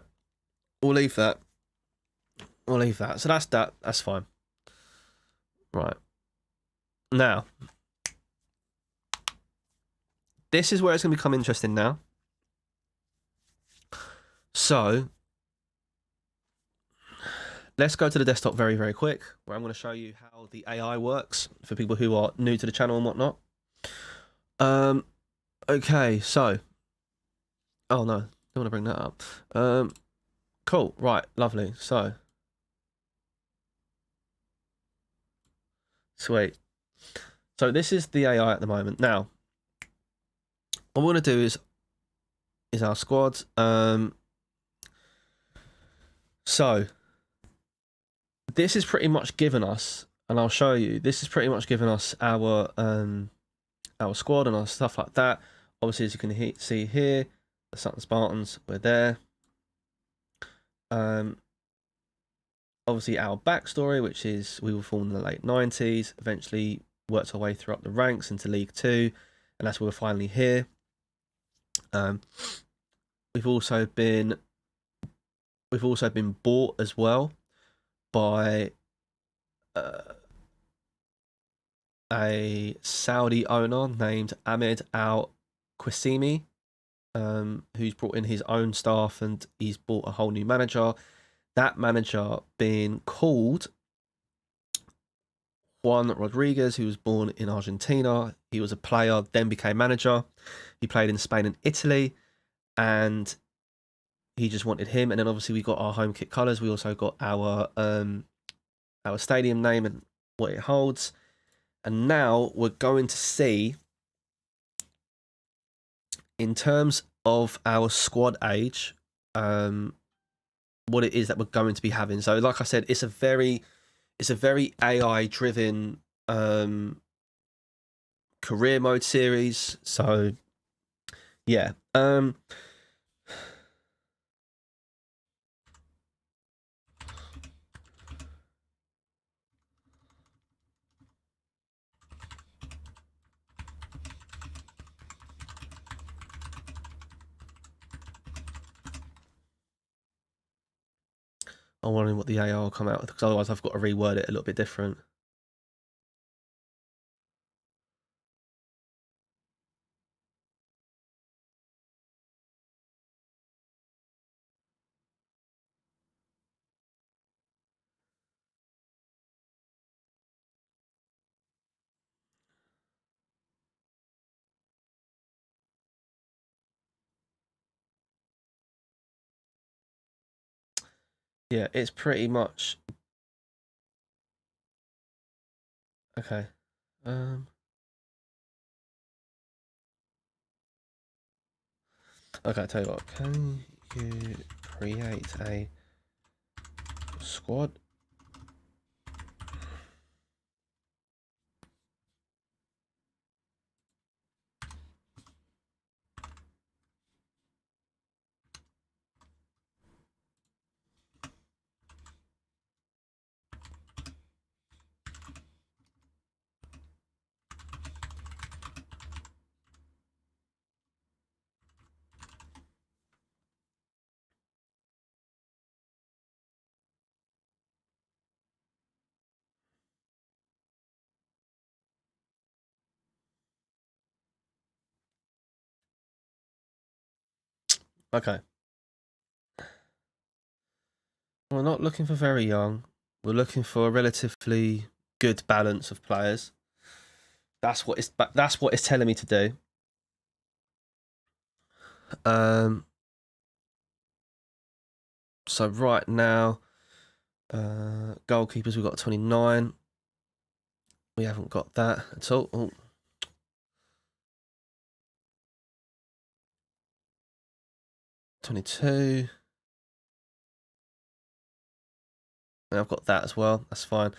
we'll leave that. We'll leave that. So that's that. That's fine. Right. Now, this is where it's going to become interesting now. So, let's go to the desktop very, very quick, where I'm going to show you how the AI works for people who are new to the channel and whatnot. Okay, so, oh no, don't want to bring that up. Cool, right, lovely. So, sweet. So this is the AI at the moment. Now, what we're going to do is our squad. So this is pretty much given us, and I'll show you. This is pretty much given us our squad and our stuff like that. Obviously, as you can see here, the Sutton Spartans, we're there. Obviously, our backstory, which is we were formed in the late 90s, eventually worked our way through up the ranks into League 2, and that's where we're finally here. We've also been bought as well by a Saudi owner named Ahmed Al Qasimi, who's brought in his own staff, and he's bought a whole new manager. That manager being called Juan Rodriguez, who was born in Argentina. He was a player, then became manager. He played in Spain and Italy, and he just wanted him. And then obviously we got our home kit colours. We also got our stadium name and what it holds. And now we're going to see, in terms of our squad age, what it is that we're going to be having. So like I said, it's a very AI driven career mode series. So yeah. I'm wondering what the AI will come out with, because otherwise I've got to reword it a little bit different. Yeah, it's pretty much okay. Okay, I'll tell you what. Can you create a squad? Okay. We're not looking for very young. We're looking for a relatively good balance of players. That's what it's telling me to do. So right now, goalkeepers, we've got 29. We haven't got that at all. Oh. $22. And I've got that as well. That's fine.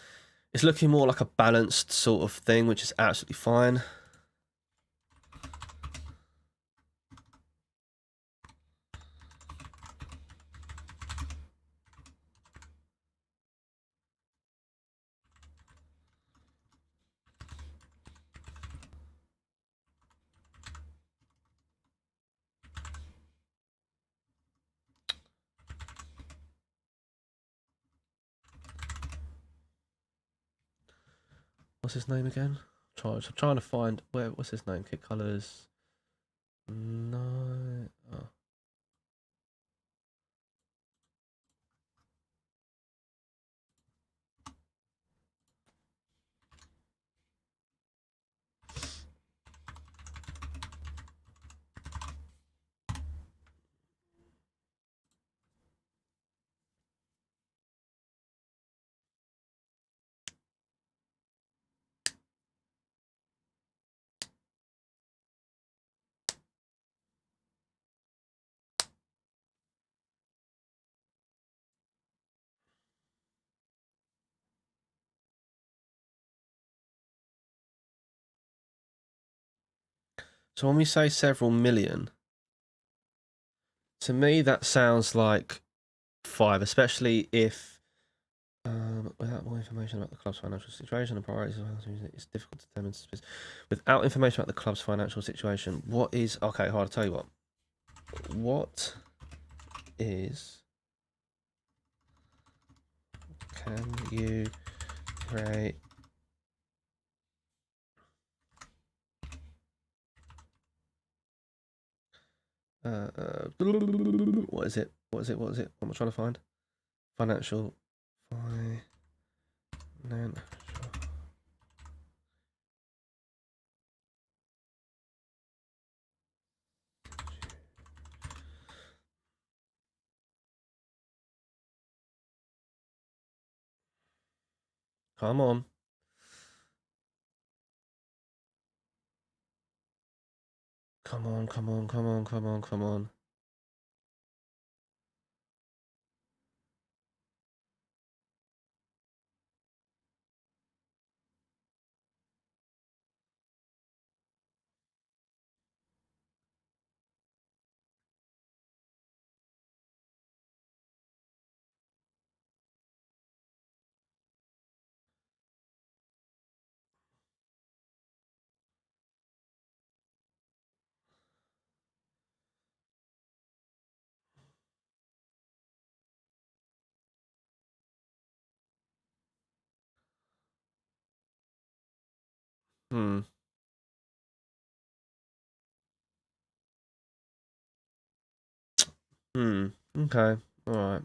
It's looking more like a balanced sort of thing, which is absolutely fine. What's his name again? I'm trying to find what's his name? Kit Colors. No. Oh. So when we say several million, to me that sounds like 5, especially if without more information about the club's financial situation and priorities, it's difficult to determine. Without information about the club's financial situation, what is okay? Hard to tell you what. What is? Can you create? What is it? What is it? What is it? What am I trying to find? Financial. Financial. Come on. Come on, come on, come on, come on, come on. Hmm. Hmm. Okay. All right.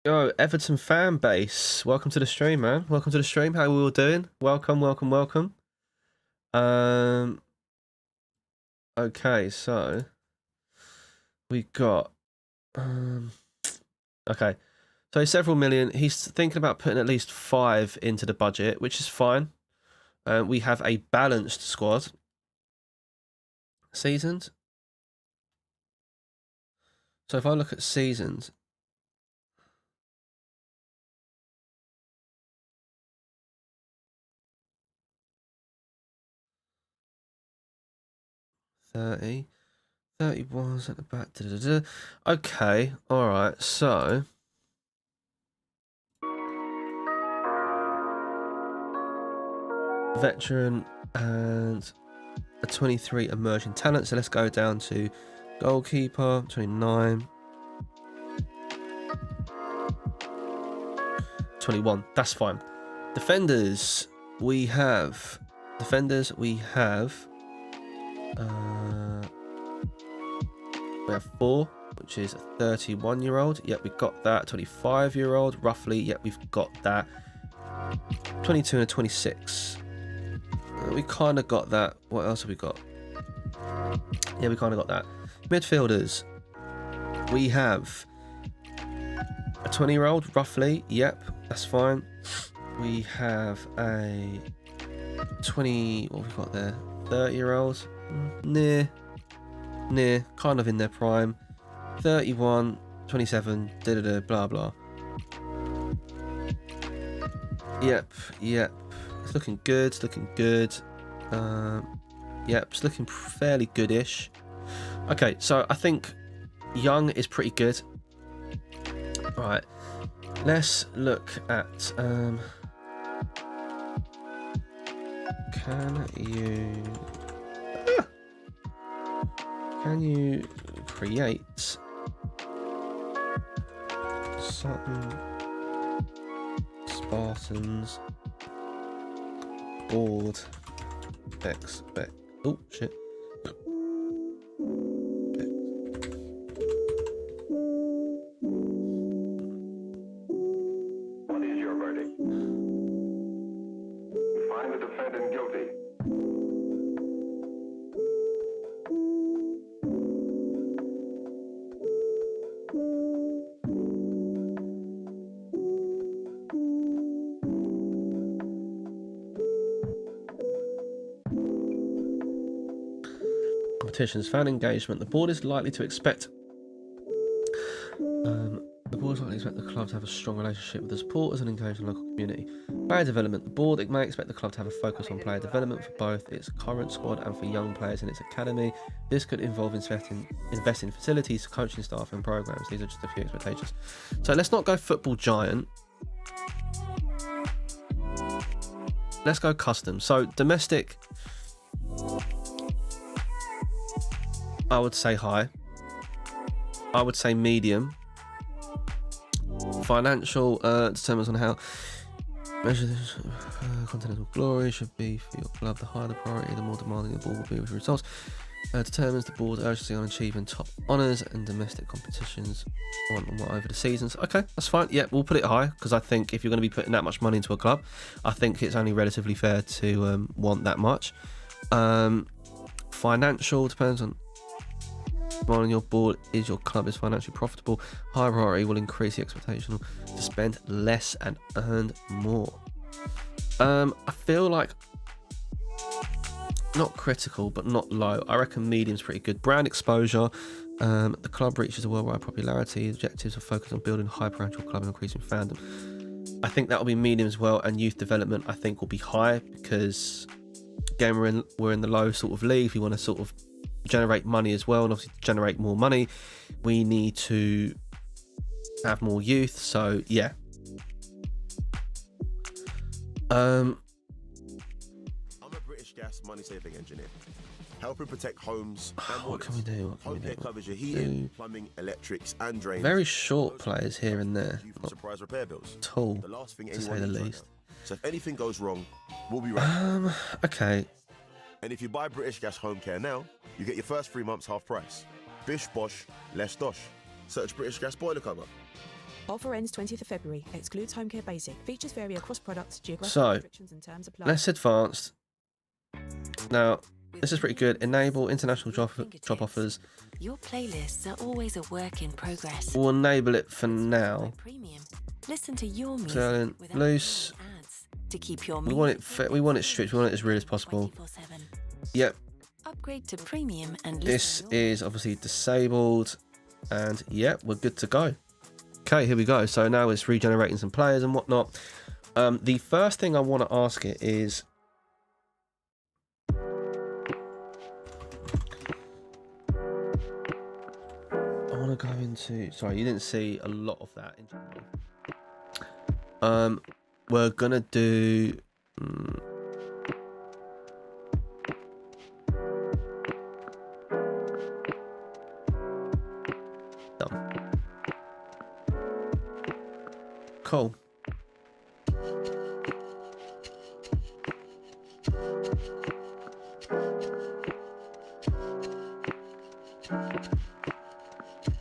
Yo, Everton fan base. Welcome to the stream, man. Welcome to the stream. How are we all doing? Welcome, welcome, welcome. Okay, so we got okay. So several million. He's thinking about putting at least 5 into the budget, which is fine. We have a balanced squad. Seasons. So if I look at seasons, $30, $31 at the back. Da, da, da. Okay, all right. So veteran and a 23 emerging talent. So let's go down to goalkeeper, 29. 21. That's fine. Defenders, we have we have 4, which is a 31-year-old. Yep, we've got that. 25-year-old, roughly. Yep, we've got that. 22 and a 26. We kind of got that. What else have we got? Yeah, we kind of got that. Midfielders, we have a 20-year-old, roughly. Yep, that's fine. We have a 20. What have we got there? 30-year-old. Near, kind of in their prime. 31, 27, blah blah. Yep. It's looking good. Yep, it's looking fairly goodish. Okay, so I think young is pretty good. All right, let's look at can you create something Spartans. Board. Expect. Oh, shit. What is your verdict? Find the defendant guilty. Competitions. Fan engagement. The board is likely to expect the club to have a strong relationship with the supporters and engage the local community. Player development. The board may expect the club to have a focus on player development for both its current squad and for young players in its academy. This could involve investing in facilities, coaching staff and programs. These are just a few expectations. So let's not go football giant. Let's go custom. So domestic, I would say high. I would say medium. Financial determines on how measure this continental glory should be for your club. The higher the priority, the more demanding the ball will be with results. Determines the board's urgency on achieving top honours and domestic competitions over the seasons. Okay, that's fine. Yeah, we'll put it high because I think if you're going to be putting that much money into a club, I think it's only relatively fair to want that much. Financial depends on on your board is your club is financially profitable. Higher priority will increase the expectation to spend less and earn more. I feel like not critical but not low. I reckon medium's pretty good. Brand exposure. The club reaches a worldwide popularity. Objectives are focused on building a high potential club and increasing fandom. I think that will be medium as well, and youth development I think will be high because again we're in the low sort of league. We want to sort of generate money as well, and obviously to generate more money we need to have more youth, so yeah. I'm a British Gas money saving engineer, helping protect homes and what can we do? Home care covers your heating, plumbing, electrics and drains. Very short players here and there, surprise repair bills. Tall, the last thing to say anyone the needs least. right now. So if anything goes wrong, we'll be right. Okay. And if you buy British Gas Home Care now, you get your first 3 months half price. Bish bosh, less dosh. Search British Gas boiler cover. Offer ends 20th of February. Excludes Home Care Basic. Features vary across products. Geographic So, restrictions and terms apply. let's advanced. Now, this is pretty good. Enable international job offers. Your playlists are always a work in progress. We'll enable it for now. Premium. Listen to your music Turn without loose. ads to keep your We want it. We want it strict. We want it as real as possible. 24/7. Yep. Upgrade to premium and This is obviously disabled, and yeah, we're good to go. Okay, here we go. So now it's regenerating some players and whatnot. The first thing I want to ask it is, I want to go into. Sorry, you didn't see a lot of that. We're gonna do. Cool.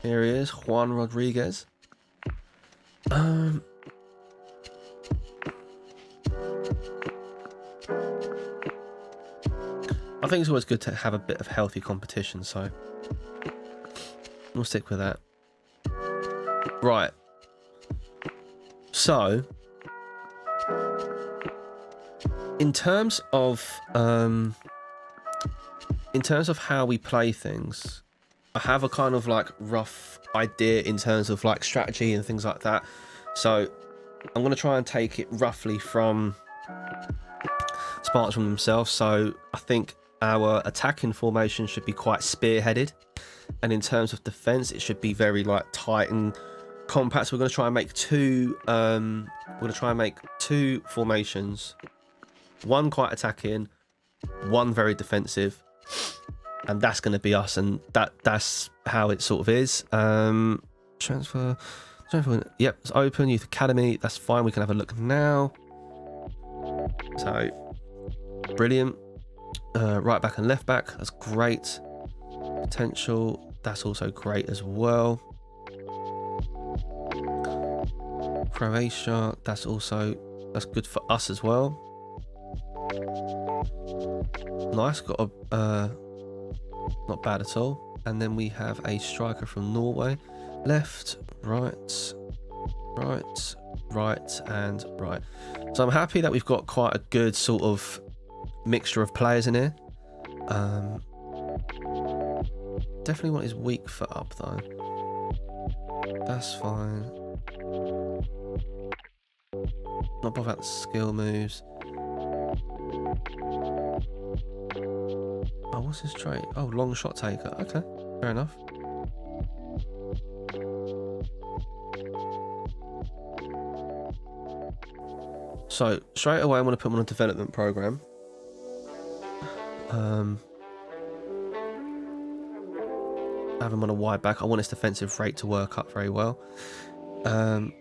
Here he is, Juan Rodriguez. I think it's always good to have a bit of healthy competition, so we'll stick with that. Right. So, in terms of how we play things, I have a kind of like rough idea in terms of like strategy and things like that. So, I'm going to try and take it roughly from Spartans from themselves. So, I think our attacking formation should be quite spearheaded, and in terms of defense, it should be very like tight and compact. So we're going to try and make two formations, one quite attacking, one very defensive, and that's going to be us, and that's how it sort of is. Transfer Yep, it's open. Youth Academy. That's fine. We can have a look now. So, brilliant. Right back and left back. That's great. Potential. That's also great as well. Croatia. That's good for us as well. Nice. Got a not bad at all. And then we have a striker from Norway. Left, right, right, right, and right. So I'm happy that we've got quite a good sort of mixture of players in here. Definitely want his weak foot up though. That's fine. Not bothered about the skill moves. Oh, what's his trait? Oh, long shot taker. Okay, fair enough. So straight away, I'm going to put him on a development program. Have him on a wide back. I want his defensive rate to work up very well. I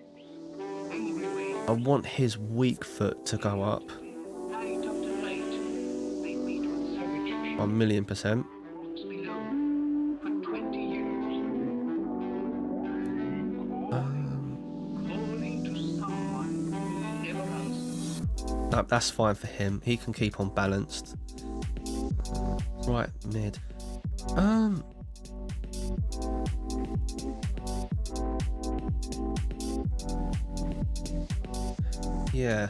want his weak foot to go up 1,000,000%. No, that's fine for him. He can keep on balanced. Right mid. Yeah.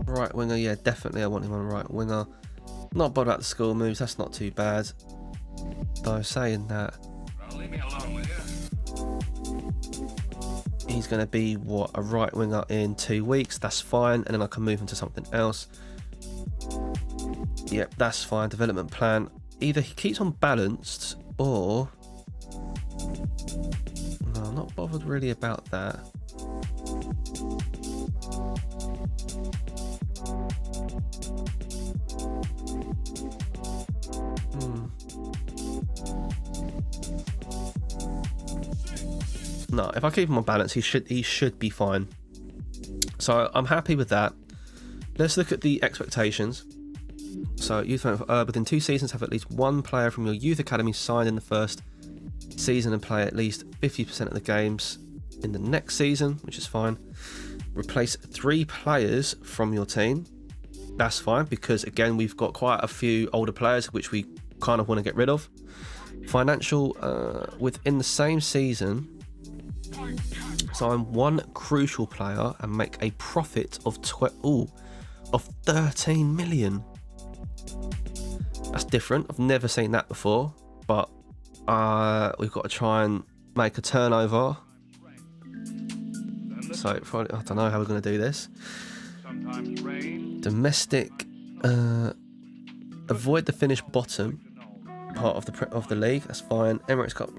Right winger, yeah, definitely I want him on right winger. Not bothered about the skill moves, that's not too bad. Though saying that, Leave me alone, will you? he's going to be what, a right winger in 2 weeks. That's fine, and then I can move him to something else. Yep, that's fine. Development plan. Either he keeps on balanced, or no, I'm not bothered really about that. No, if I keep him on balance, he should be fine. So I'm happy with that. Let's look at the expectations. So youth within 2 seasons, have at least 1 player from your youth academy signed in the first season and play at least 50% of the games in the next season, which is fine. Replace 3 players from your team. That's fine, because again, we've got quite a few older players which we kind of want to get rid of. Financial, within the same season, sign 1 crucial player and make a profit of 13 million. That's different. I've never seen that before, but we've got to try and make a turnover. So probably, I don't know how we're going to do this. Domestic, avoid the finish bottom part of the league. That's fine. Emirates Cup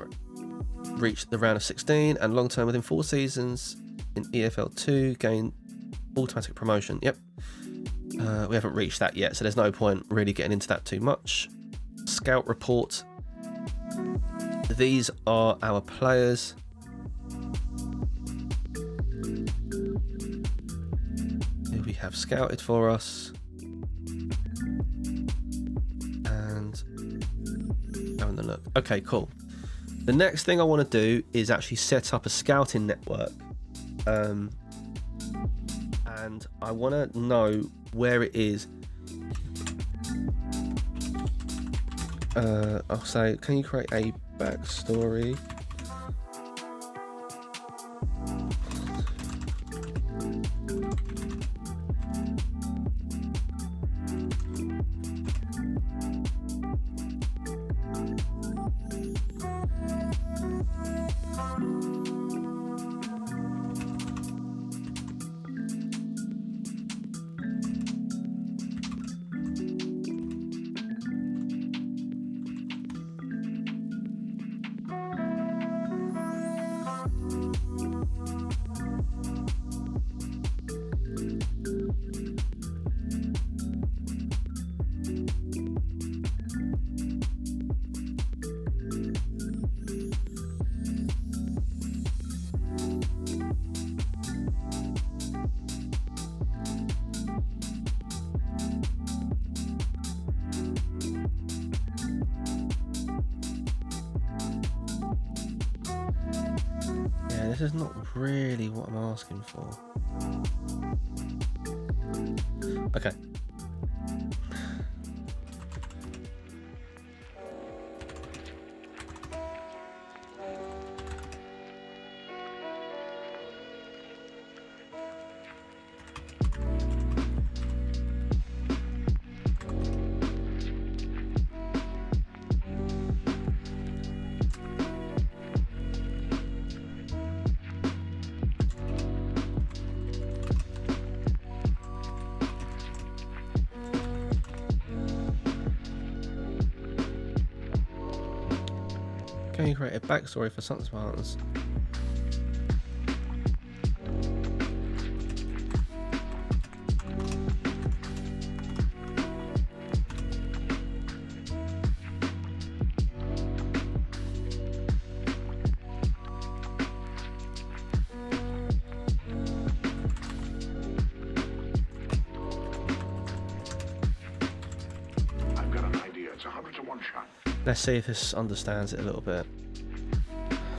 reached the round of 16, and long term within 4 seasons in EFL 2 gain automatic promotion. Yep. We haven't reached that yet, so there's no point really getting into that too much. Scout report. These are our players. Who we have scouted for us. And having a look. Okay, cool. The next thing I want to do is actually set up a scouting network. And I want to know where it is. I'll say, can you create a backstory? is not really what I'm asking for. Okay. Can you create a backstory for Sun Spartans? I've got an idea. It's 100 to 1 shot. Let's see if this understands it a little bit.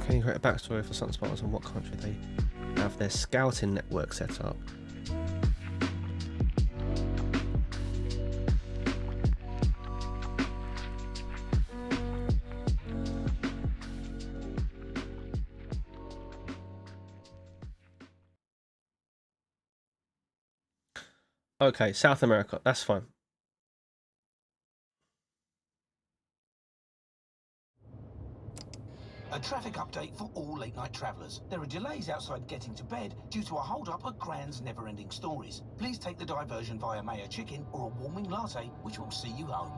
Can you create a backstory for Sun Spartans and what country they have their scouting network set up? Okay, South America, that's fine. A traffic update for all late-night travellers. There are delays outside getting to bed due to a hold-up at Grand's Never-Ending Stories. Please take the diversion via Mayo Chicken or a warming latte, which will see you home.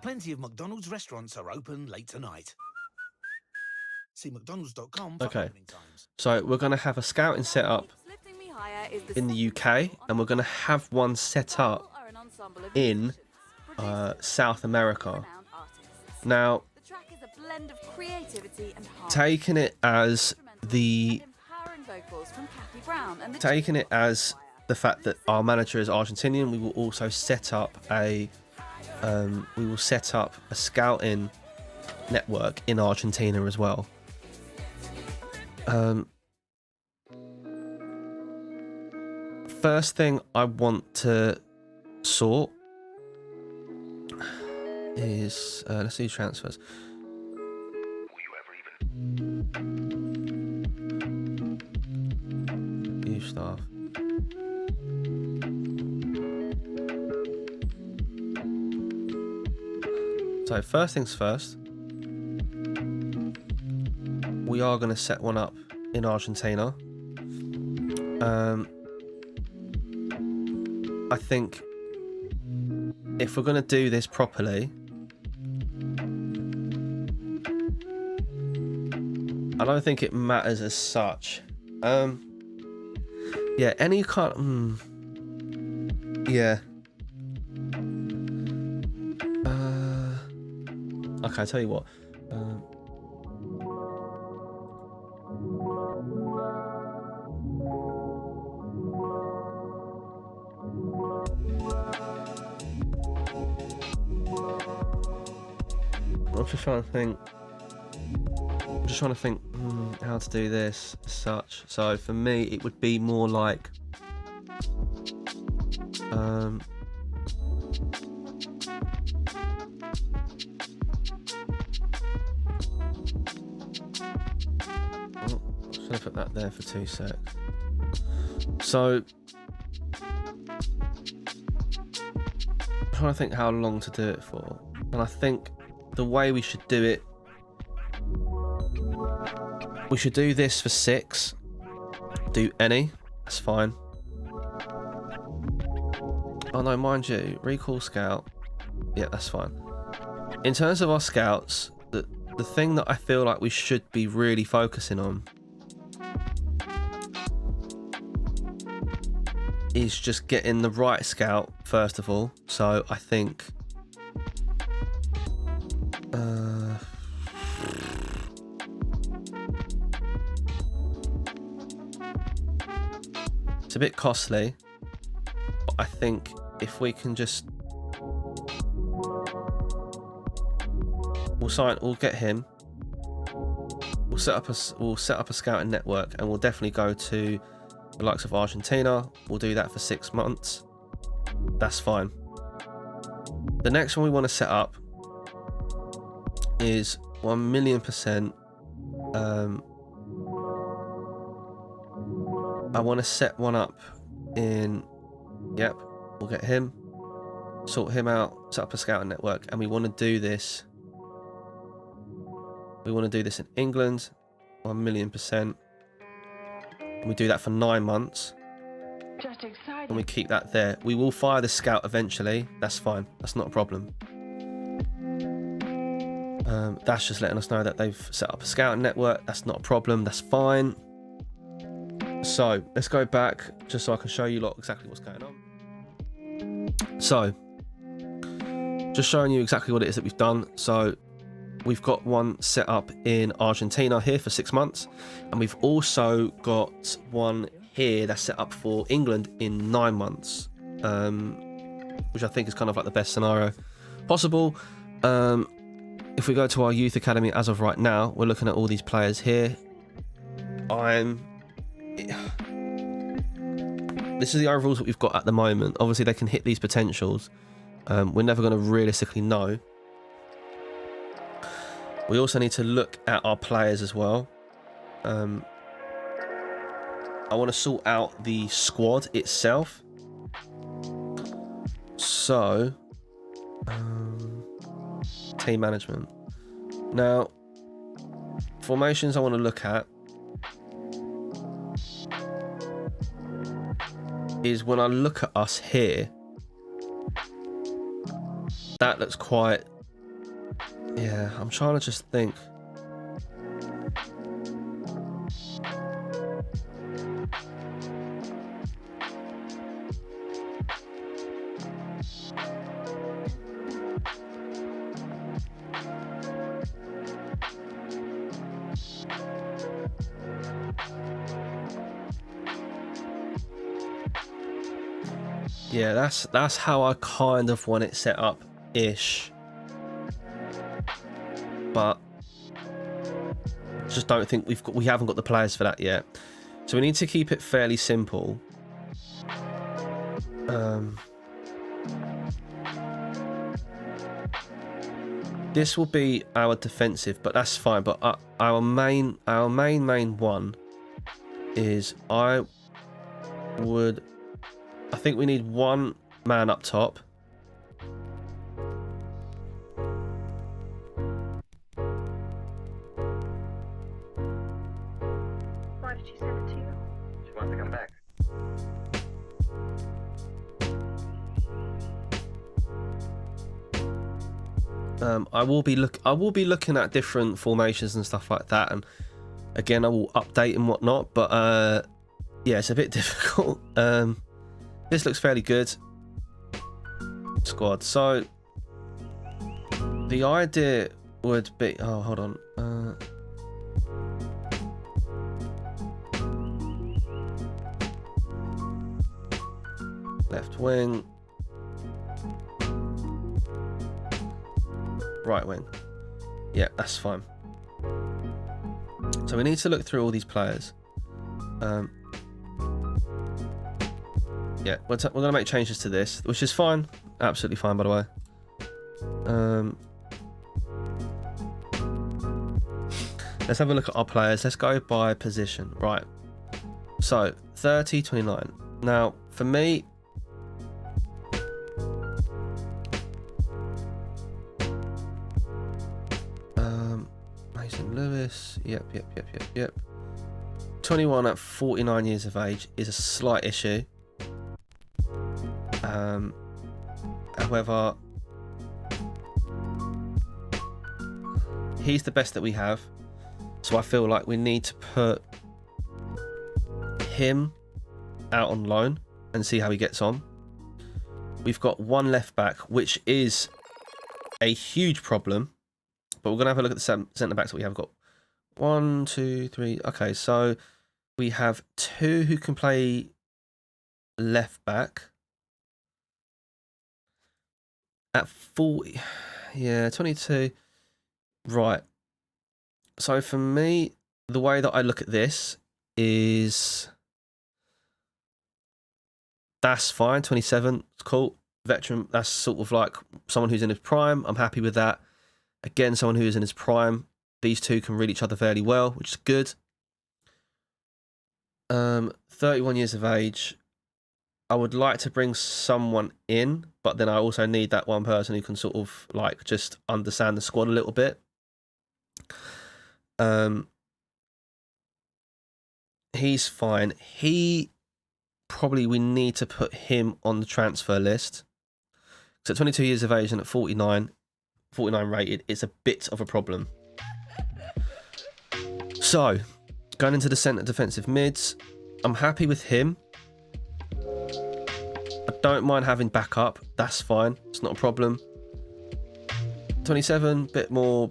Plenty of McDonald's restaurants are open late tonight. See mcdonalds.com for opening times. So we're going to have a scouting set up in the UK, and we're going to have one set up in South America. Now, taking it as the fact that our manager is Argentinian, we will also set up a scouting network in Argentina as well. First thing I want to sort is let's do transfers. Youth staff. So first things first, we are going to set one up in Argentina. I think if we're going to do this properly, I don't think it matters as such. Yeah, any kind. Yeah. Okay, I'll tell you what. I'm just trying to think how to do this as such. So for me, it would be more like should I put that there for 2 secs? So I'm trying to think how long to do it for, and I think the way we should do it, we should do this for 6. Do any, that's fine. Oh no, mind you, recall scout. Yeah, that's fine. In terms of our scouts, the thing that I feel like we should be really focusing on is just getting the right scout first of all. So I think it's a bit costly, but I think if we can just we'll get him, we'll we'll set up a scouting network, and we'll definitely go to the likes of Argentina. We'll do that for 6 months. That's fine. The next one we want to set up is 1,000,000%. I want to set one up in. Yep, we'll get him, sort him out, set up a scouting network, and we want to do this. We want to do this in England, 1,000,000%. And we do that for 9 months. Just exciting. And we keep that there. We will fire the scout eventually. That's fine. That's not a problem. That's just letting us know that they've set up a scouting network. That's not a problem. That's fine. So let's go back just so I can show you lot exactly what's going on. So just showing you exactly what it is that we've done. So we've got one set up in Argentina here for 6 months, and we've also got one here that's set up for England in 9 months, which I think is kind of like the best scenario possible. If we go to our youth academy as of right now, we're looking at all these players here. This is the overalls that we've got at the moment. Obviously they can hit these potentials. We're never going to realistically know. We also need to look at our players as well. I want to sort out the squad itself. So, team management. Now, formations I want to look at is when I look at us here. That looks quite. Yeah, I'm trying to just think. Yeah, that's how I kind of want it set up ish. But just don't think we haven't got the players for that yet. So we need to keep it fairly simple. This will be our defensive, but that's fine. But our main one is I think we need one man up top. Why did she send it to you? She wants to come back. I will be looking at different formations and stuff like that, and again I will update and whatnot. But yeah, it's a bit difficult. This looks fairly good. Squad. So the idea would be. Oh, hold on. Left wing. Right wing. Yeah, that's fine. So we need to look through all these players. Yeah, we're going to make changes to this, which is fine. Absolutely fine, by the way. Let's have a look at our players. Let's go by position. Right. So, 30, 29. Now, for me... Mason Lewis. Yep. 21 at 49 years of age is a slight issue. However, he's the best that we have, so I feel like we need to put him out on loan and see how he gets on. We've got one left back, which is a huge problem, but we're gonna have a look at the centre backs that we have got. 1, 2, 3. Okay, so we have 2 who can play left back. At 40, yeah, 22. Right. So for me, the way that I look at this is that's fine. 27, it's cool. Veteran, that's sort of like someone who's in his prime. I'm happy with that. Again, someone who is in his prime. These two can read each other fairly well, which is good. 31 years of age. I would like to bring someone in, but then I also need that one person who can sort of like just understand the squad a little bit. He's fine. We need to put him on the transfer list. So at 22 years of age and at 49 rated, it's a bit of a problem. So, going into the centre defensive mids, I'm happy with him. I don't mind having backup. That's fine. It's not a problem. 27, bit more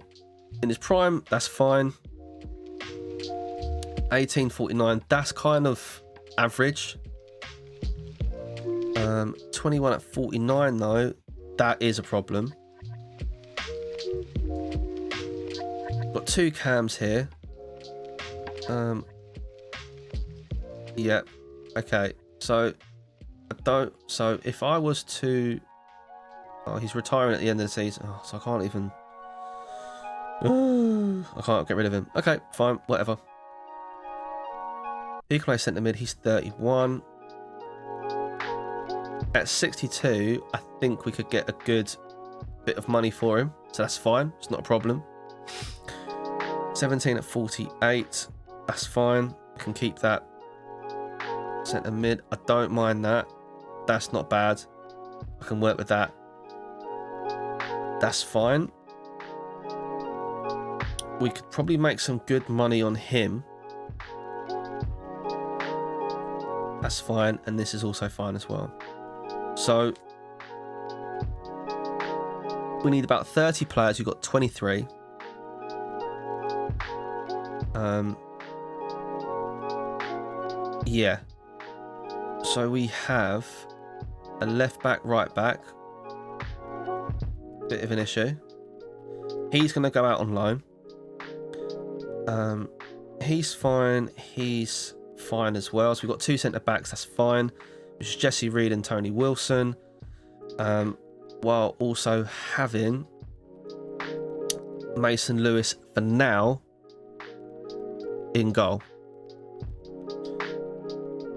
in his prime. That's fine. 18, 49. That's kind of average. 21 at 49 though. That is a problem. Got two cams here. Yeah. Okay. So if I was to, he's retiring at the end of the season. Oh, so I can't even. I can't get rid of him. Okay, fine, whatever. He can play centre mid. He's 31. At 62, I think we could get a good bit of money for him, so that's fine. It's not a problem. 17 at 48. That's fine. I can keep that. Centre mid. I don't mind that. That's not bad. I can work with that. That's fine. We could probably make some good money on him. That's fine. And this is also fine as well. So we need about 30 players. We've got 23. Yeah. So we have a left back, right back. Bit of an issue. He's going to go out on loan. He's fine. He's fine as well. So we've got two centre backs. That's fine. Which is Jesse Reed and Tony Wilson. While also having Mason Lewis for now in goal.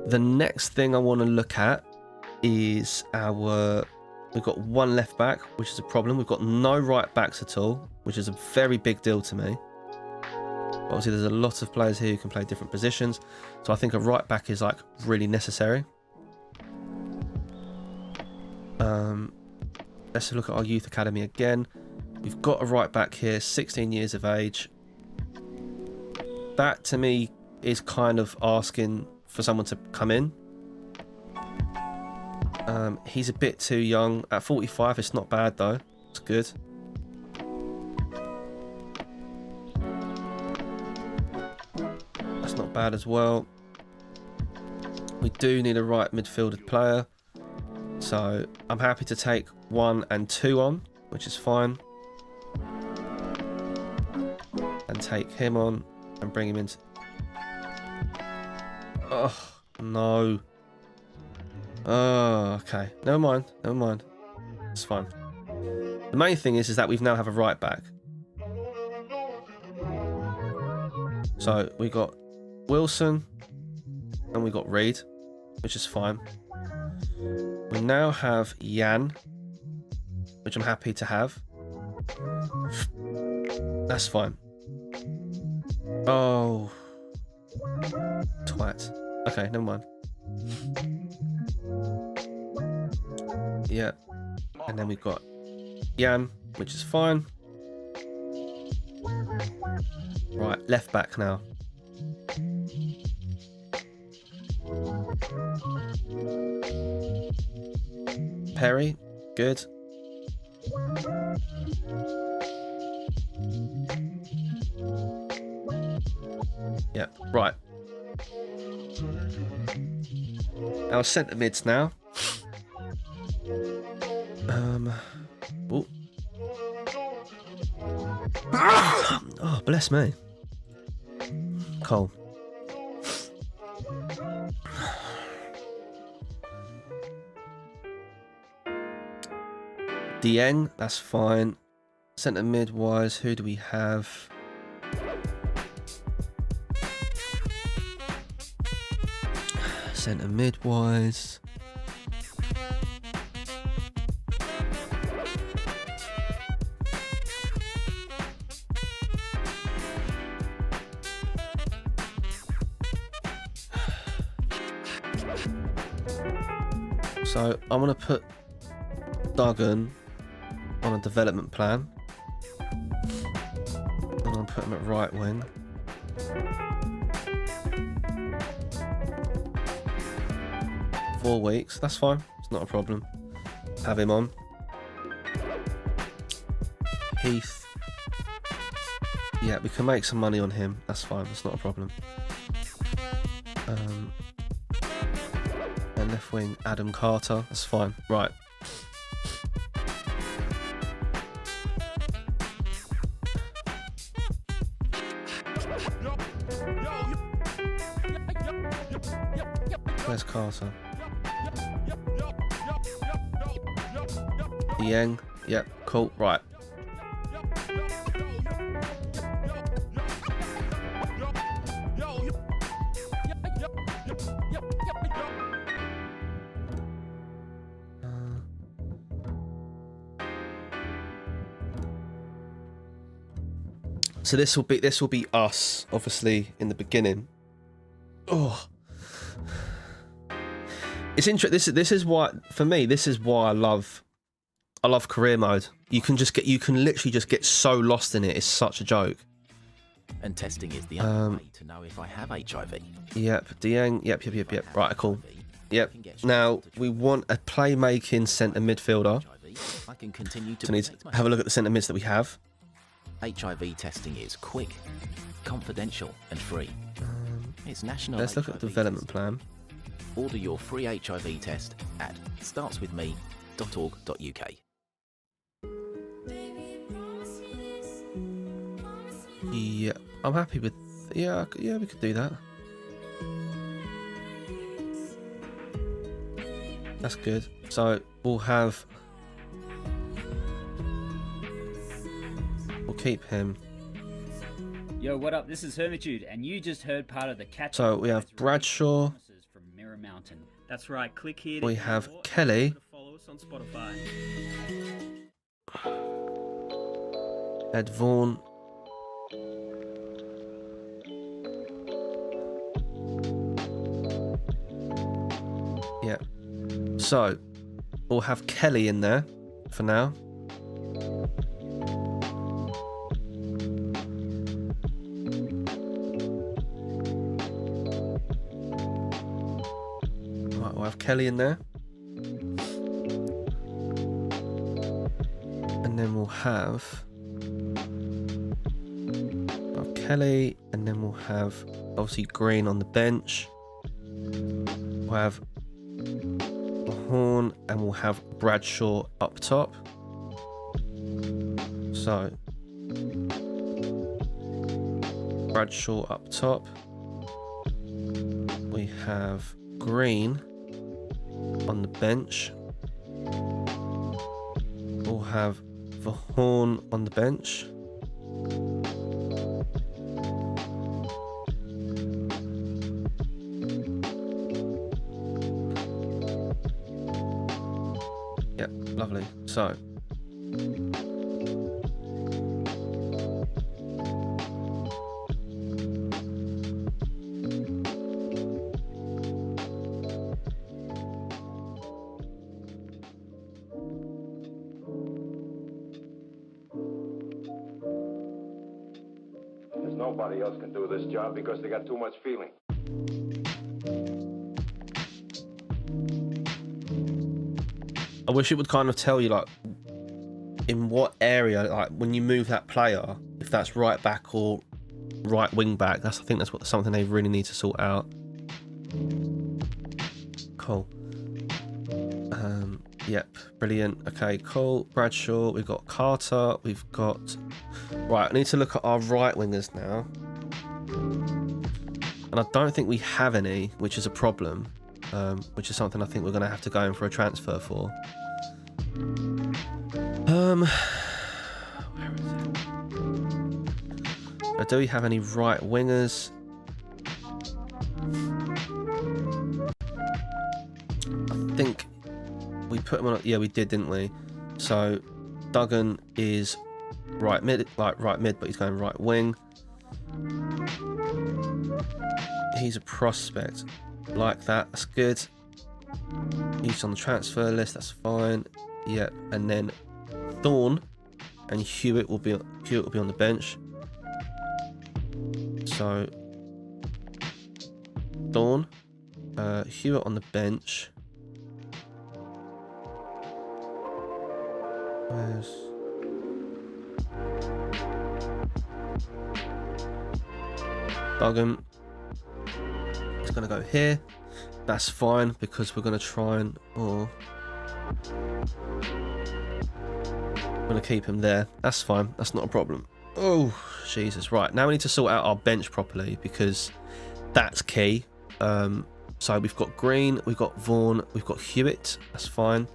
The next thing I want to look at is we've got one left back, which is a problem. We've got no right backs at all, which is a very big deal to me. Obviously, there's a lot of players here who can play different positions. So I think a right back is like really necessary. Let's look at our youth academy again. We've got a right back here, 16 years of age. That to me is kind of asking for someone to come in. He's a bit too young. At 45, it's not bad though. It's good. That's not bad as well. We do need a right midfielder player. So I'm happy to take 1 and 2 on, which is fine. And take him on and bring him into... Oh, no. Oh, okay. Never mind. Never mind. It's fine. The main thing is that we now have a right back. So we got Wilson and we got Reed, which is fine. We now have Jan, which I'm happy to have. That's fine. Oh. Twat. Okay, never mind. Yeah. And then we've got Jan, which is fine. Right, left back now. Perry, good. Yeah, right. Our centre mids now. Oh. Oh, bless me. Cool. Dieng, that's fine. Centre mid wise, who do we have? Centre mid wise. So I'm going to put Duggan on a development plan. I'm going to put him at right wing. .4 weeks, that's fine. It's not a problem. Have him on. Heath. Yeah, we can make some money on him. That's fine. That's not a problem. And left wing, Adam Carter. That's fine. Right. Where's Carter? Yang. Yep. Cool. Right. So this will be us, obviously, in the beginning. Oh, it's interesting. This is why, for me, this is why I love career mode. You can literally just get so lost in it. It's such a joke. And testing is the only way to know if I have HIV. Yep, Dieng. Yep. Right, cool. Yep. Now we want a playmaking centre midfielder. I can continue to So need to have a look at the centre mids that we have. HIV testing is quick, confidential, and free. It's national. Let's look at the development plan. Order your free HIV test at startswithme.org.uk. Yeah, I'm happy with. Yeah, we could do that. That's good. So we'll keep him. Yo, what up? This is Hermitude, and you just heard part of the catch. So we have Bradshaw. From Mirror Mountain. That's right. Click here. We have Kelly. Follow us on Spotify. Ed Vaughan. Yeah. So we'll have Kelly in there for now. Right, we'll have Kelly in there. And then we'll have Kelly, and then we'll have obviously Green on the bench. We'll have Horn, and we'll have Bradshaw up top. So Bradshaw up top. We have Green on the bench. We'll have Horn on the bench. Yep, lovely. So nobody else can do this job because they got too much feeling. I wish it would kind of tell you, like, in what area, like when you move that player, if that's right back or right wing back. I think that's something they really need to sort out. Cool. Yep, brilliant. Okay, cool. Bradshaw, we've got Carter, we've got... Right, I need to look at our right wingers now. And I don't think we have any, which is a problem, which is something I think we're going to have to go in for a transfer for. Where is it? So do we have any right wingers? I think we put him on. Yeah, we did, didn't we? So Duggan is right mid, but he's going right wing. He's a prospect, like that. That's good. He's on the transfer list. That's fine. Yep. And then Thorne and Hewitt will be on the bench. So Thorne, Hewitt on the bench. Where's Duggan? It's going to go here. That's fine because we're going to try and... I'm going to keep him there. That's fine. That's not a problem. Oh, Jesus. Right. Now we need to sort out our bench properly because that's key. So we've got Green, we've got Vaughan, we've got Hewitt. That's fine.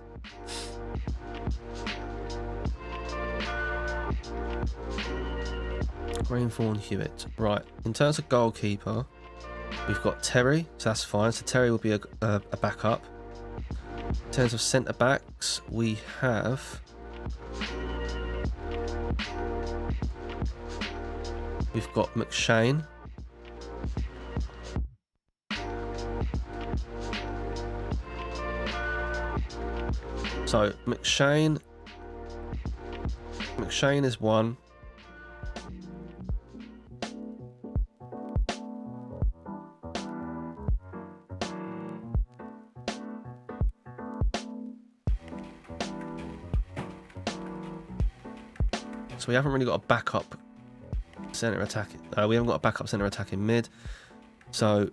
Green, Vaughan, Hewitt. Right. In terms of goalkeeper, we've got Terry, so that's fine. So Terry will be a backup. In terms of centre backs, we have... We've got McShane. So McShane is one. So we haven't really got a backup centre attacking. We haven't got a backup centre attacking mid. So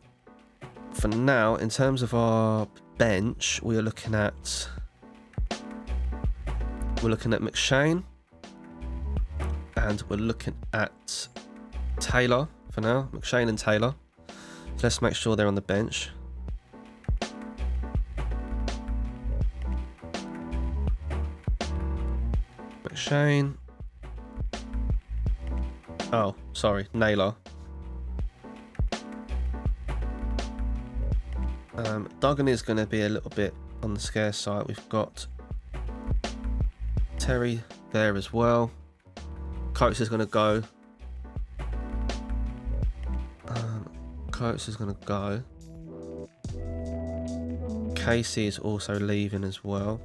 for now, in terms of our bench, we are looking at McShane, and we're looking at Taylor for now. McShane and Taylor. So let's make sure they're on the bench. McShane. Oh, sorry, Naylor. Duggan is going to be a little bit on the scarce side. We've got Terry there as well. Coates is going to go. Coates is going to go. Casey is also leaving as well.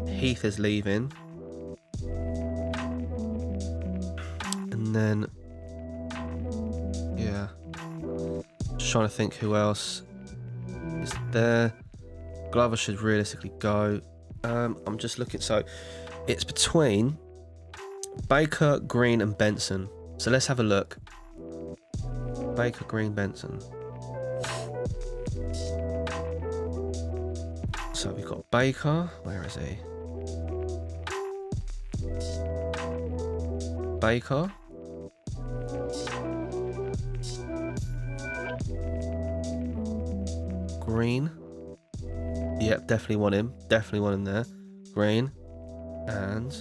Heath is leaving. And then, yeah, just trying to think who else is there. Glover should realistically go. I'm just looking, so it's between Baker, Green and Benson. So let's have a look. Baker, Green, Benson. So we've got Baker. Where is he? Baker. Green. Yep, definitely want him. Definitely want him there. Green. And...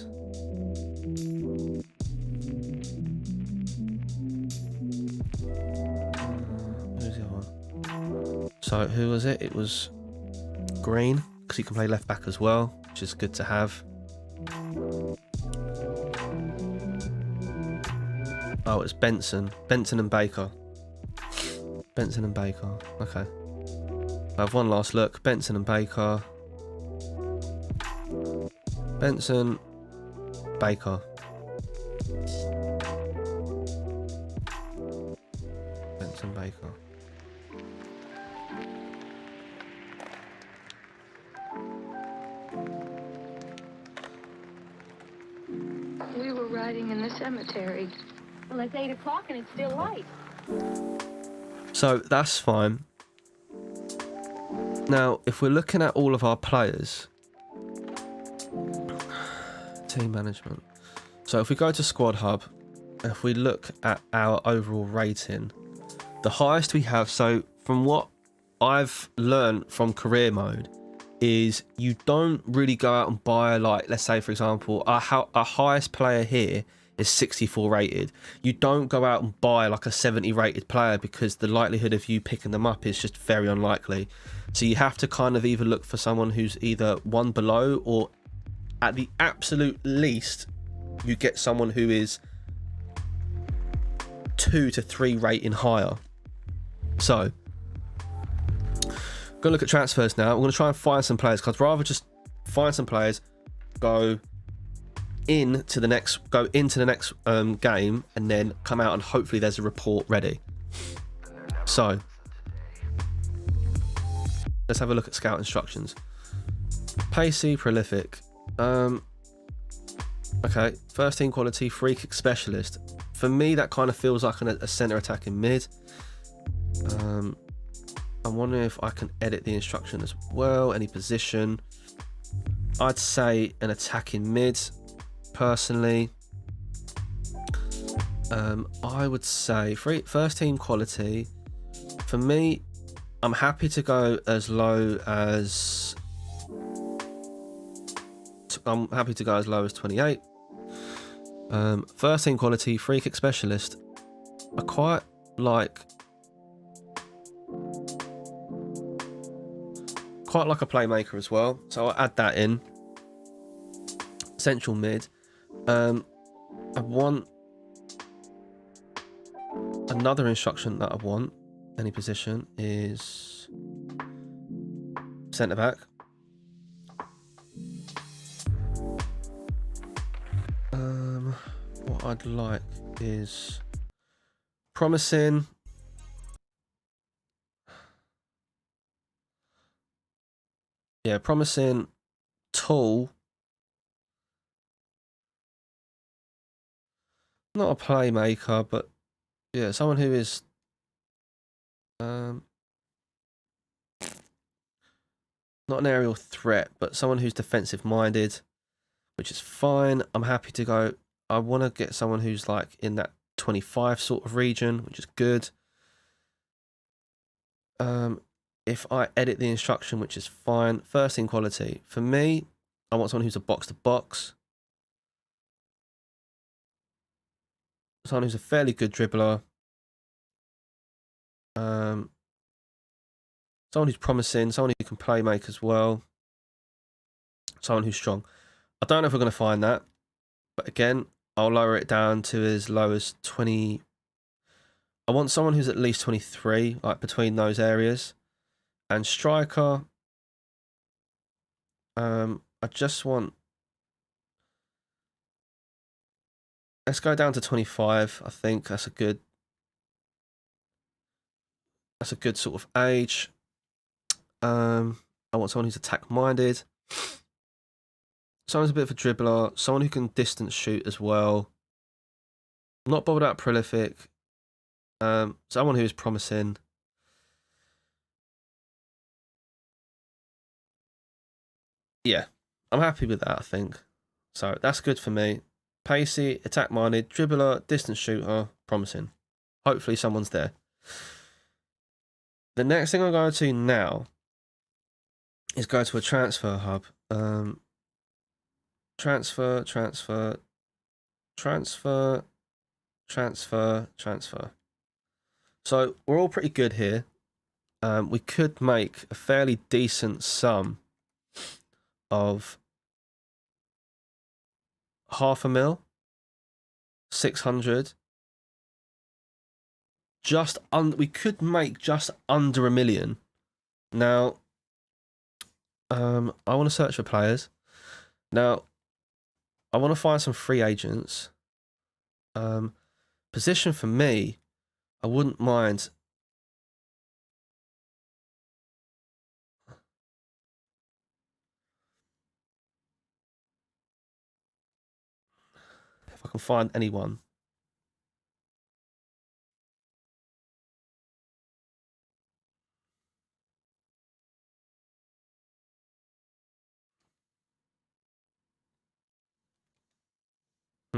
who's the other one? So who was it? It was Green, because he can play left back as well, which is good to have. Oh, it's Benson. Benson and Baker. Benson and Baker. Okay. I have one last look. Benson and Baker. Benson. Baker. Benson, Baker. We were riding in the cemetery. Well, it's 8 o'clock and it's still light. So that's fine. Now, if we're looking at all of our players, Team management. So if we go to Squad Hub, and if we look at our overall rating, the highest we have, so from what I've learned from career mode, is you don't really go out and buy, like, let's say for example, our highest player here is 64 rated. You don't go out and buy like a 70 rated player because the likelihood of you picking them up is just very unlikely. So you have to kind of either look for someone who's either one below, or at the absolute least you get someone who is 2 to 3 rating higher. So gonna look at transfers now. I'm gonna try and find some players, because I'd rather just find some players, go into the next game, and then come out and hopefully there's a report ready. So let's have a look at scout instructions. Pacey, prolific. Okay, first team quality, free kick specialist. For me, that kind of feels like a centre attacking mid. I'm wondering if I can edit the instruction as well. Any position. I'd say an attacking mid, personally. I would say first team quality. For me, I'm happy to go as low as 28. First team quality, free kick specialist. I quite like a playmaker as well, so I'll add that in. Central mid. I want another instruction that I want. Any position is centre back. What I'd like is promising. Yeah, promising, tall. Not a playmaker, but yeah, someone who is not an aerial threat, but someone who's defensive minded, which is fine. I'm happy to go. I want to get someone who's like in that 25 sort of region, which is good. If I edit the instruction, which is fine. First team quality. For me, I want someone who's a box to box. Someone who's a fairly good dribbler. Someone who's promising. Someone who can play make as well. Someone who's strong. I don't know if we're going to find that. But again, I'll lower it down to as low as 20. I want someone who's at least 23, like between those areas. And striker, I just want, let's go down to 25. I think that's a good sort of age. I want someone who's attack minded. Someone who's a bit of a dribbler. Someone who can distance shoot as well. Not bothered about prolific. Someone who is promising. Yeah, I'm happy with that, I think. So that's good for me. Pacey, attack minded, dribbler, distance shooter, promising. Hopefully someone's there. The next thing I'm going to now is go to a transfer hub. Transfer. So we're all pretty good here. We could make a fairly decent sum of 500,000, 600. We could make just under 1 million. Now, I want to search for players. Now, I want to find some free agents. Position for me, I wouldn't mind. If I can find anyone.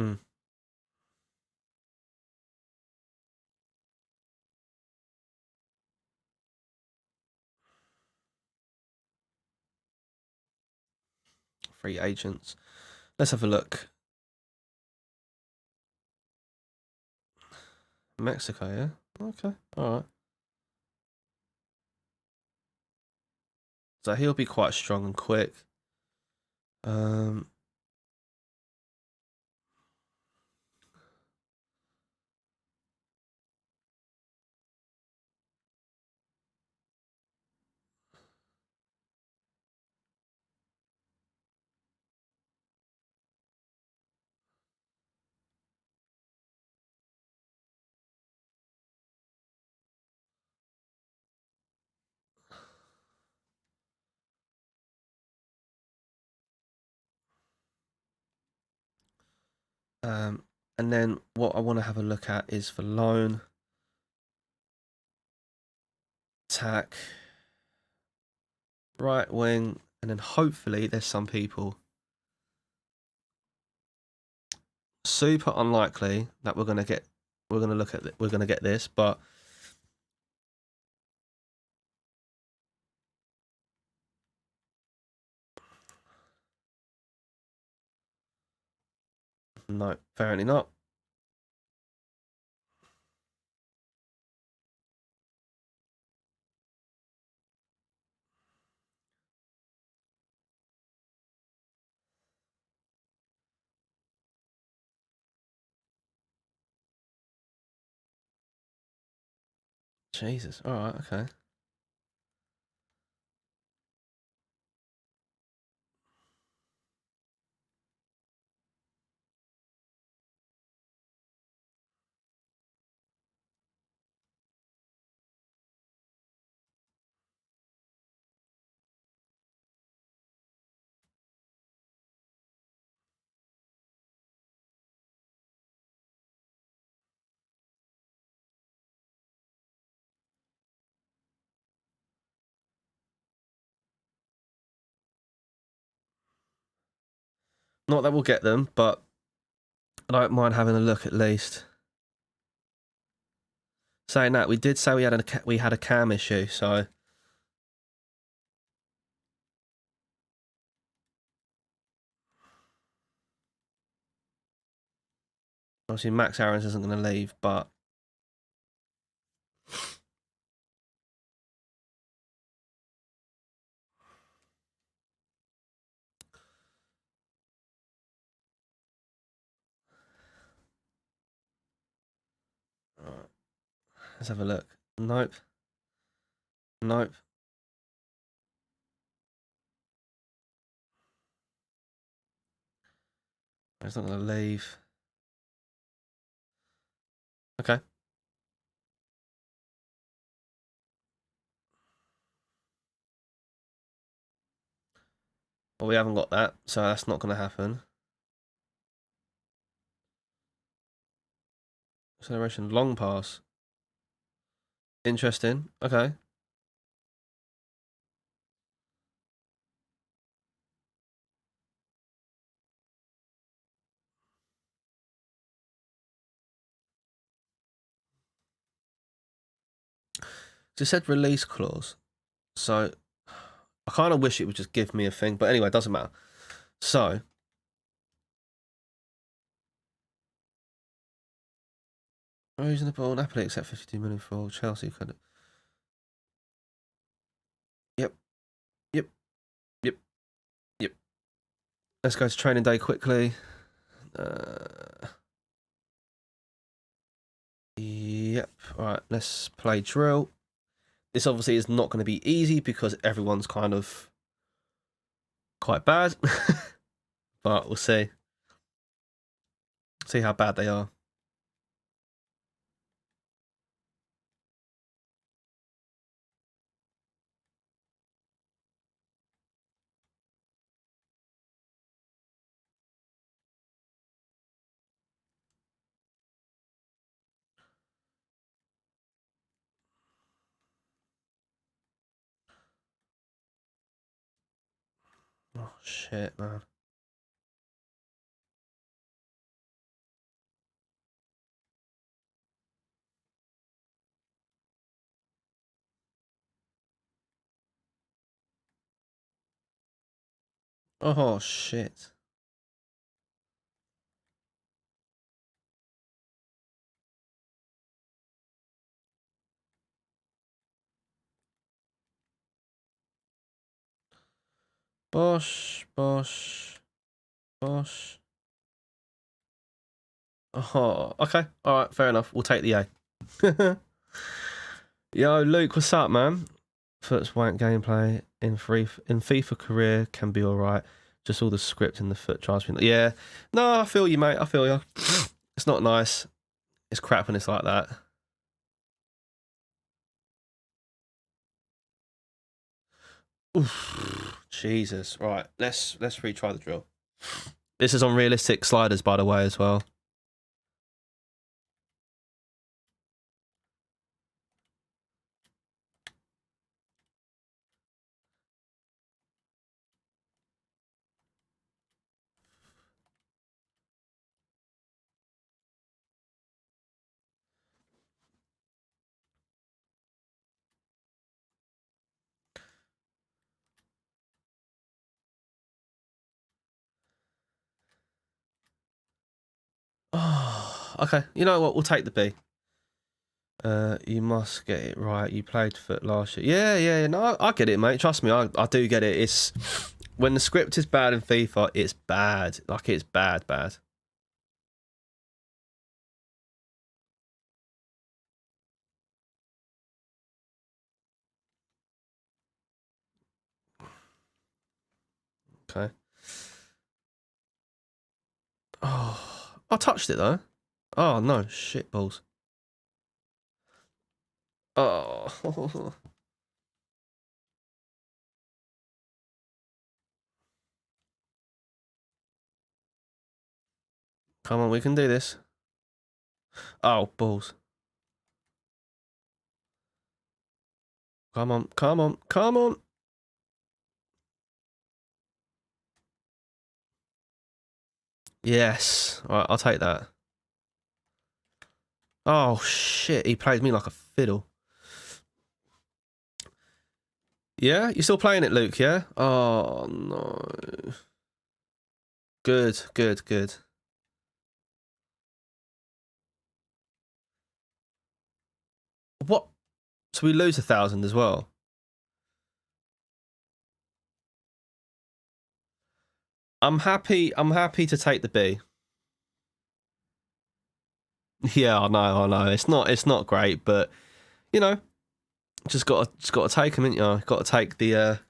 Hmm. Free agents. Let's have a look. Mexico, yeah? Okay, alright. So he'll be quite strong and quick. Um, and then what I want to have a look at is for loan, attack, right wing, and then hopefully there's some people. Super unlikely that we're gonna get. We're gonna look at. We're gonna get this, but no, apparently not. Jesus. All right. Okay. Not that we'll get them, but I don't mind having a look at least. Saying that, we did say we had a cam issue, so obviously Max Aarons isn't going to leave, but right, let's have a look. Nope. Nope. He's not going to leave. Okay. Well, we haven't got that, so that's not going to happen. Acceleration, long pass. Interesting. Okay. So it said release clause. So I kind of wish it would just give me a thing, but anyway, it doesn't matter. So reasonable. Napoli accept 52 million for Chelsea. Could. Yep. Yep. Yep. Yep. Let's go to training day quickly. Yep. All right. Let's play drill. This obviously is not going to be easy because everyone's kind of quite bad, but we'll see. See how bad they are. Oh shit, man. Oh shit. Bosh, bosh, bosh. Oh, okay. All right, fair enough. We'll take the A. Yo, Luke, what's up, man? Foot's wank gameplay in FIFA career can be alright. Just all the script in the foot drives me. Yeah. No, I feel you, mate. I feel you. It's not nice. It's crap when it's like that. Oof. Jesus. Right. Let's retry the drill. This is on realistic sliders, by the way, as well. Oh, okay. You know what? We'll take the B. You must get it right. You played foot last year. Yeah. No, I get it, mate. Trust me, I do get it. It's when the script is bad in FIFA, it's bad. Like it's bad. Okay. Oh, I touched it though. Oh no, shit balls. Oh. Come on, we can do this. Oh, balls. Come on. Yes. All right, I'll take that. Oh shit, he plays me like a fiddle. Yeah, you still playing it, Luke? Yeah. Oh no. Good. What? So we lose 1,000 as well. I'm happy to take the B. Yeah, I know. It's not great, but you know, just gotta take them, ain't you? Got to take the.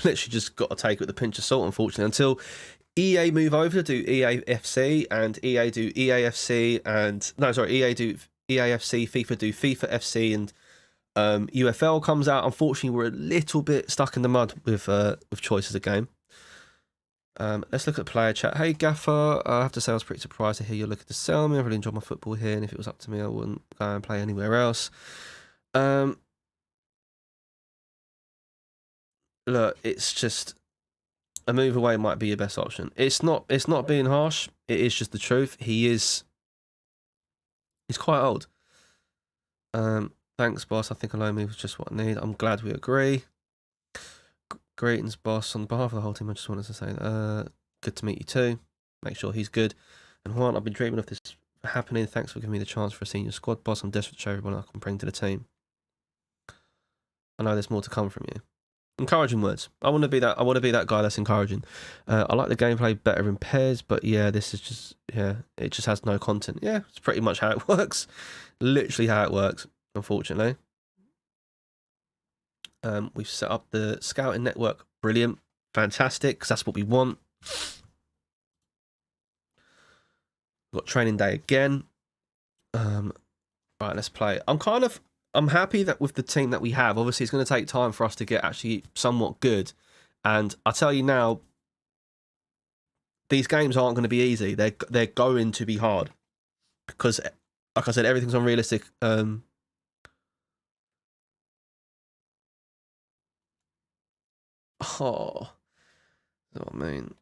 Literally just got to take it with a pinch of salt, unfortunately, until EA move over to do EAFC and EA do EAFC and no, sorry, EA do EAFC, FIFA do FIFA FC, and UFL comes out. Unfortunately, we're a little bit stuck in the mud with choices of game. Let's look at player chat. Hey Gaffer, I have to say I was pretty surprised to hear you're looking to sell me. I really enjoyed my football here, and if it was up to me, I wouldn't go and play anywhere else. Look, it's just a move away might be your best option. It's not being harsh. It is just the truth. He's quite old. Thanks, boss. I think a loan move is just what I need. I'm glad we agree. Greetings, boss. On behalf of the whole team, I just wanted to say good to meet you too. Make sure he's good. And Juan, I've been dreaming of this happening. Thanks for giving me the chance for a senior squad, boss. I'm desperate to show everyone I can bring to the team. I know there's more to come from you. Encouraging words. I want to be that guy that's encouraging. I like the gameplay better in pairs, but yeah, this is just it just has no content. Yeah, it's pretty much how it works. Literally how it works, unfortunately. We've set up the scouting network. Brilliant. Fantastic, because that's what we want. We've got training day again. Right, let's play. I'm happy that with the team that we have, obviously it's going to take time for us to get actually somewhat good. And I tell you now, these games aren't going to be easy. They're going to be hard. Because, like I said, everything's unrealistic. Oh, that's what I mean.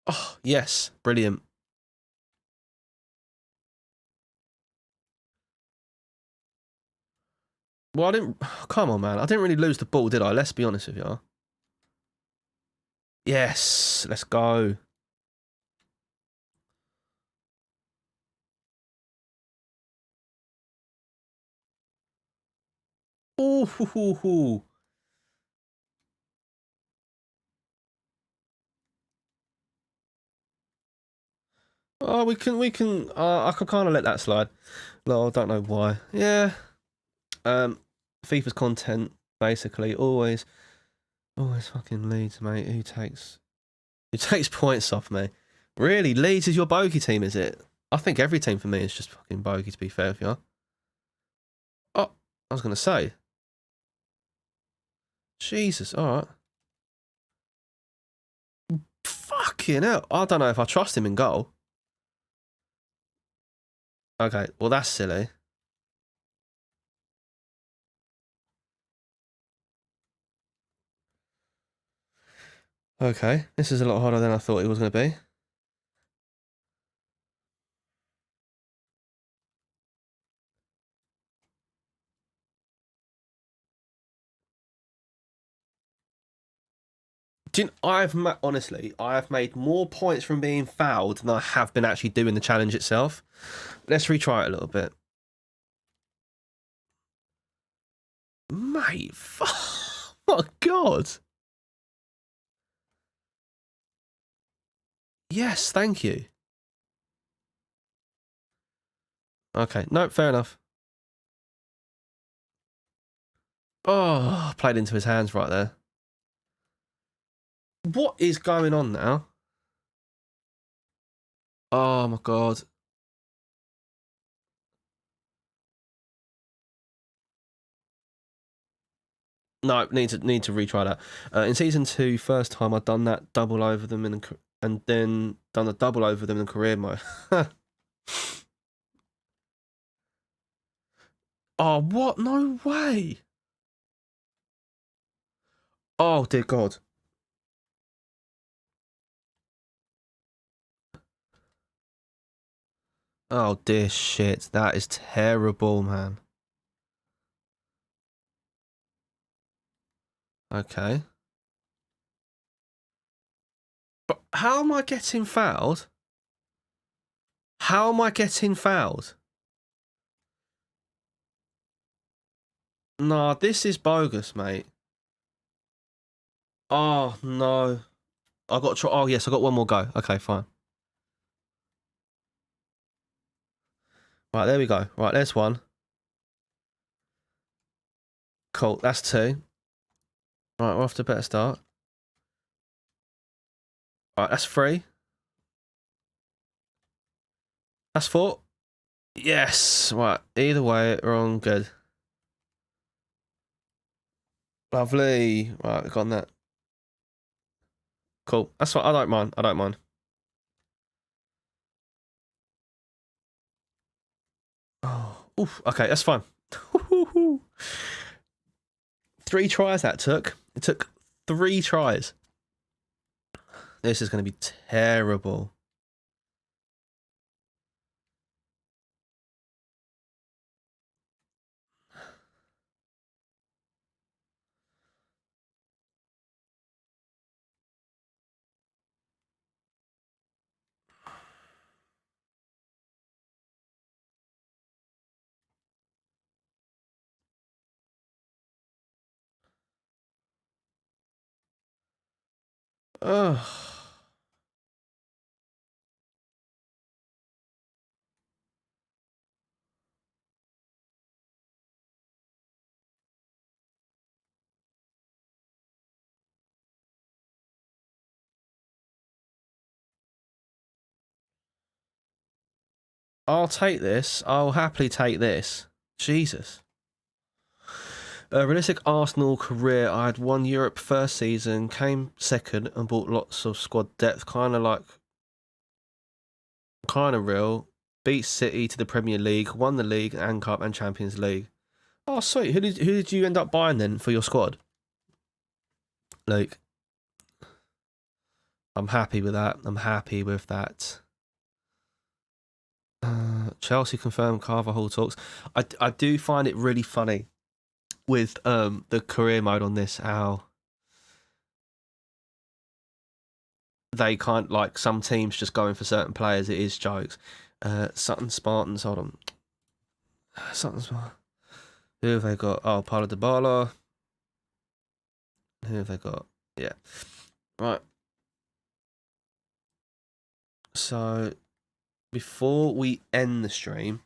Oh, yes. Brilliant. Well, I didn't... Come on, man. I didn't really lose the ball, did I? Let's be honest with you. Yes. Let's go. Ooh, hoo, hoo, hoo. Oh, we can, I can kind of let that slide. No, I don't know why. Yeah. FIFA's content, basically, always fucking Leeds, mate. Who takes points off me? Really? Leeds is your bogey team, is it? I think every team for me is just fucking bogey, to be fair with you. Oh, I was going to say. Jesus, alright. Fucking hell. I don't know if I trust him in goal. Okay, well, that's silly. Okay, this is a lot harder than I thought it was going to be. Honestly, I have made more points from being fouled than I have been actually doing the challenge itself. Let's retry it a little bit. Mate, oh my God. Yes, thank you. Okay, no, fair enough. Oh, played into his hands right there. What is going on now? Oh my God. No, need to retry that. In season 2, first time I'd done that double over them and then done a double over them in career mode. Oh, what? No way. Oh, dear God. Oh, dear shit. That is terrible, man. Okay. But how am I getting fouled? How am I getting fouled? Nah, this is bogus, mate. Oh, no. I got to try. Oh, yes, I got one more go. Okay, fine. Right, there we go. Right, there's one. Cool, that's 2. Right, we're off to a better start. Right, that's 3. That's 4. Yes. Right, either way, we're on good. Lovely. Right, we've got that. Cool. That's what I don't mind. I don't mind. Oh, oof. Okay, that's fine. 3 tries that took. It took 3 tries. This is going to be terrible. Ugh. I'll take this. I'll happily take this. Jesus. Realistic Arsenal career. I had won Europe first season, came second, and bought lots of squad depth. Kind of real. Beat City to the Premier League, won the league and Cup and Champions League. Oh, sweet. Who did you end up buying then for your squad? Like, I'm happy with that. I'm happy with that. Chelsea confirmed Carvajal talks. I do find it really funny with the career mode on this, how they can't, like, some teams just going for certain players. It is jokes. Sutton Spartans, hold on. Sutton Spartans. Who have they got? Oh, Paulo Dybala. Who have they got? Yeah. Right. So, before we end the stream,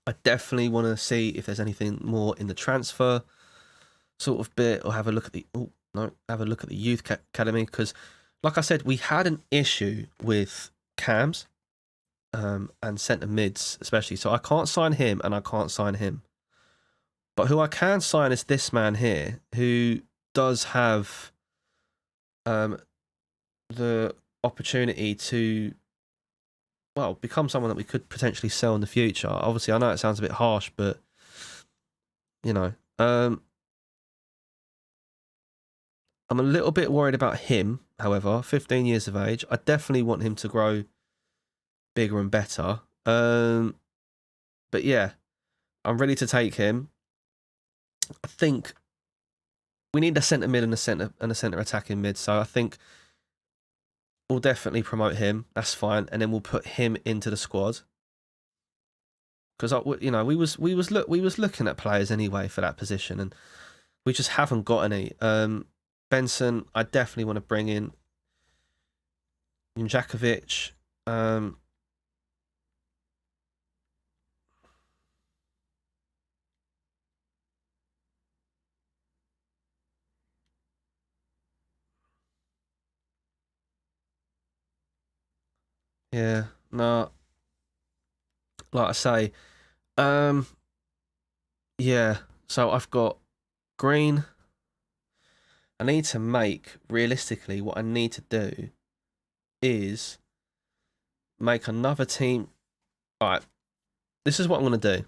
I definitely want to see if there's anything more in the transfer sort of bit, or have a look at the have a look at the youth academy, because, like I said, we had an issue with cams and centre mids especially. So I can't sign him and I can't sign him. But who I can sign is this man here, who does have the opportunity to, well, become someone that we could potentially sell in the future. Obviously, I know it sounds a bit harsh, but, you know, I'm a little bit worried about him, however. 15 years of age. I definitely want him to grow bigger and better. But yeah, I'm ready to take him. I think we need a centre mid and a centre attacking mid. So I think we'll definitely promote him. That's fine, and then we'll put him into the squad. Because, you know, we was looking at players anyway for that position, and we just haven't got any. Benson, I definitely want to bring in. Jakovic. Yeah, no. Like I say, yeah. So I've got Green. I need to make, realistically, what I need to do is make another team. All right, this is what I'm going to do.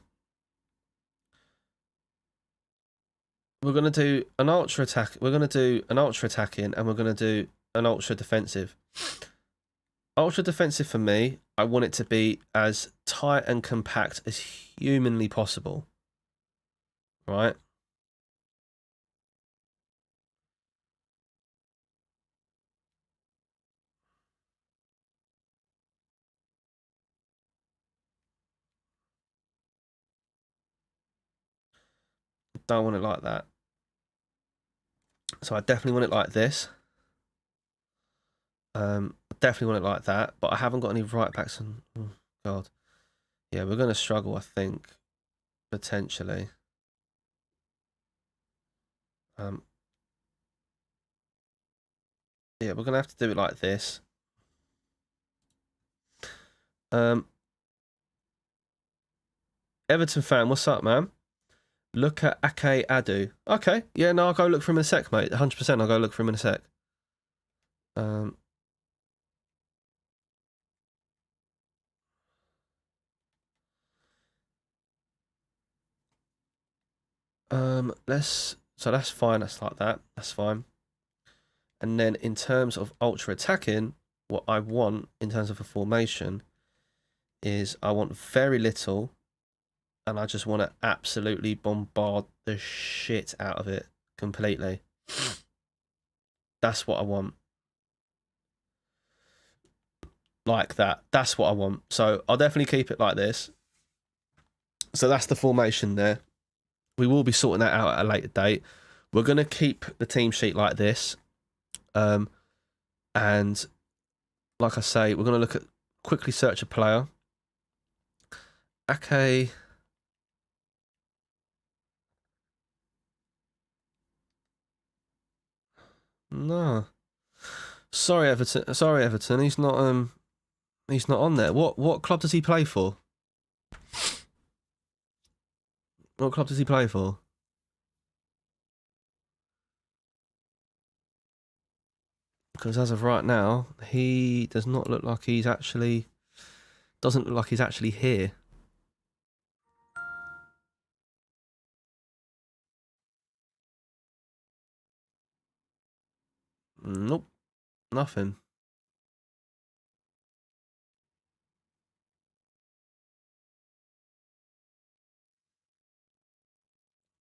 We're going to do an ultra attack. We're going to do an ultra attacking, and we're going to do an ultra defensive. Ultra defensive for me, I want it to be as tight and compact as humanly possible. Right? Don't want it like that. So I definitely want it like this. Definitely want it like that, but I haven't got any right backs. And oh God, yeah, we're going to struggle, I think, potentially. Yeah, we're going to have to do it like this. Everton fan, what's up, man? Look at Ake Adu. Okay, yeah, no, I'll go look for him in a sec, mate. 100%, I'll go look for him in a sec. So that's fine, that's like that. That's fine. And then in terms of ultra attacking, what I want in terms of a formation is I want very little, and I just want to absolutely bombard the shit out of it completely. That's what I want. Like that. That's what I want. So I'll definitely keep it like this. So that's the formation there. We will be sorting that out at a later date. We're going to keep the team sheet like this. And like I say, we're going to look at, quickly search a player. Ake. No. Sorry, Everton. Sorry, Everton. He's not on there. What club does he play for? What club does he play for? Because as of right now, he does not look like he's actually... Doesn't look like he's actually here. Nope. Nothing.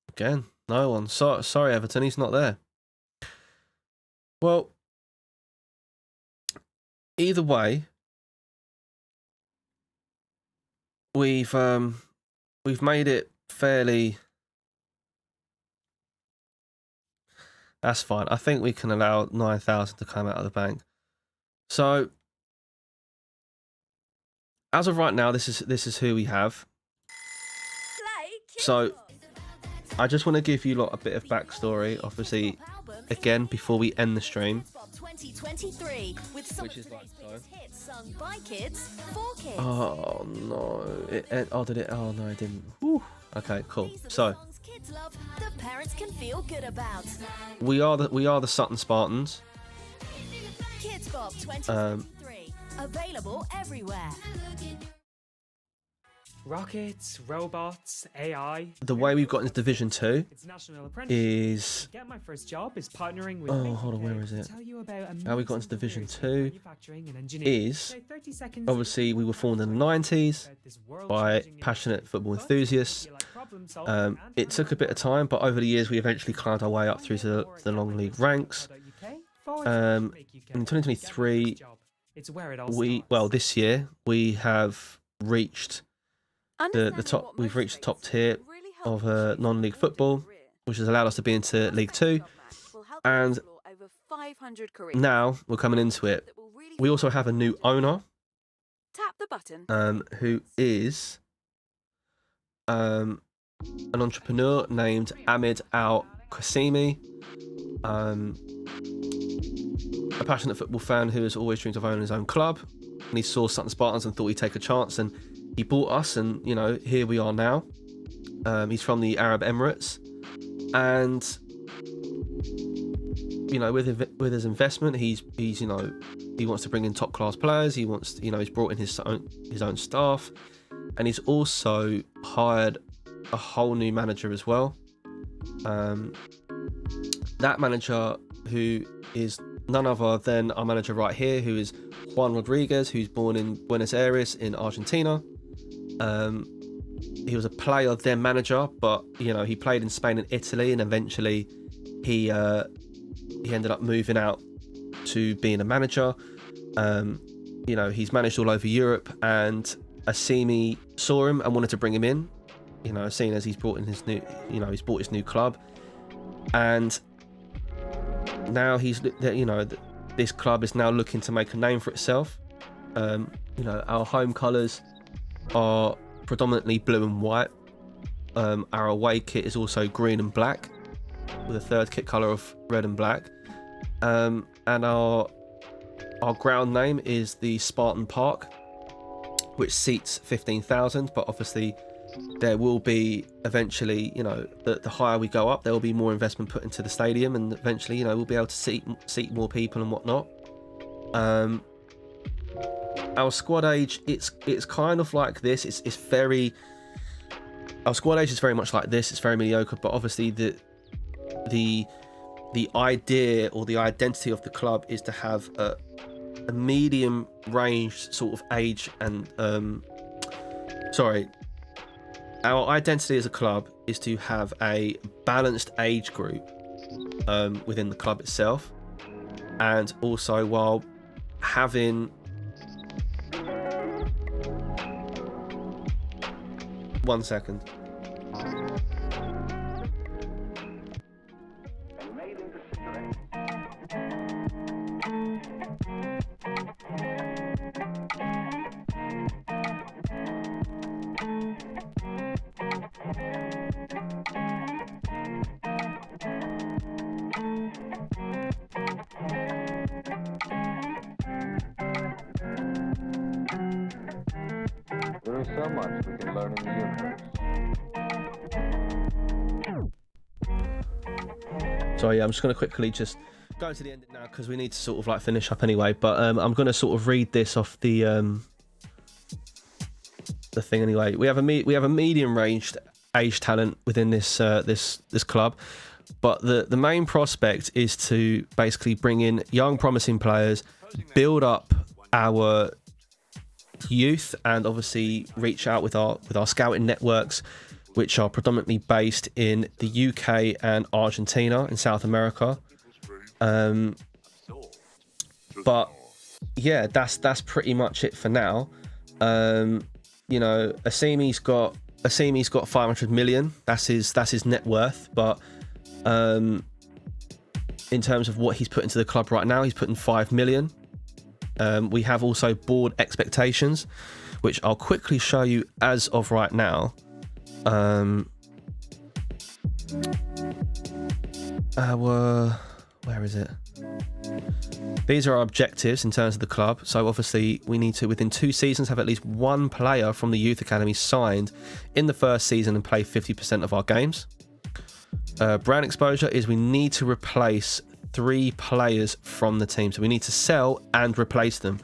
Again, no one. Sorry, Everton, he's not there. Well, either way, we've made it fairly. That's fine. I think we can allow 9,000 to come out of the bank. So, as of right now, this is who we have. So, I just want to give you lot a bit of backstory. Obviously, again, before we end the stream, 2023 with some which is like so. hits sung by kids for kids. Oh no! Did it? Oh no, it didn't. Whew. Okay, cool. So Kids love, the parents can feel good about. we are the Sutton Spartans. Kids Bob 2023 available everywhere. Rockets, robots, AI. The way we've got into Division 2 is... Get my first job is partnering with Oh, hold on, where is it? How we got into Division 2 is... Obviously, we were formed in the 90s by passionate football enthusiasts. It took a bit of time, but over the years, we eventually climbed our way up through to the long league ranks. In 2023, this year, we have reached... the top. We've reached the top tier of non-league football, which has allowed us to be into League 2, and now we're coming into it. We also have a new owner, Tap the button. who is an entrepreneur named Ahmed Al Qasimi, a passionate football fan who has always dreamed of owning his own club, and he saw Sutton Spartans and thought he'd take a chance, and he bought us, and here we are now. He's from the Arab Emirates, and with his investment, he wants to bring in top class players. He wants, he's brought in his own staff, and he's also hired a whole new manager as well. That manager, who is none other than our manager right here, who is Juan Rodriguez, who's born in Buenos Aires in Argentina. He was a player, then manager, but he played in Spain and Italy, and eventually he ended up moving out to being a manager. He's managed all over Europe, and Asimi saw him and wanted to bring him in. Seeing as he's brought in his new, he's bought his new club, and now this club is now looking to make a name for itself. Our home colours are predominantly blue and white. Our away kit is also green and black, with a third kit colour of red and black. And our ground name is the Spartan Park, which seats 15,000. But obviously, there will be eventually, the higher we go up, there will be more investment put into the stadium, and eventually, we'll be able to seat more people and whatnot. Our squad age, it's kind of like this. Our squad age is very much like this. It's very mediocre, but obviously the idea or the identity of the club is to have a medium range sort of age, and our identity as a club is to have a balanced age group within the club itself, and also while having... One second. There is so much we can learn in the universe. So yeah, I'm just going to quickly just go to the end now, because we need to sort of like finish up anyway. But I'm going to sort of read this off the thing anyway. We have a medium ranged age talent within this this club. But the main prospect is to basically bring in young promising players, build up our youth, and obviously reach out with our scouting networks, which are predominantly based in the UK and Argentina in South America. But yeah, that's pretty much it for now. You know, Asimi's got 500 million. That's his net worth. But in terms of what he's put into the club right now, he's putting 5 million. We have also board expectations, which I'll quickly show you as of right now. Where is it? These are our objectives in terms of the club. So obviously we need to, within 2 seasons, have at least 1 player from the youth academy signed in the first season and play 50% of our games. Brand exposure is we need to replace 3 players from the team. So we need to sell and replace them,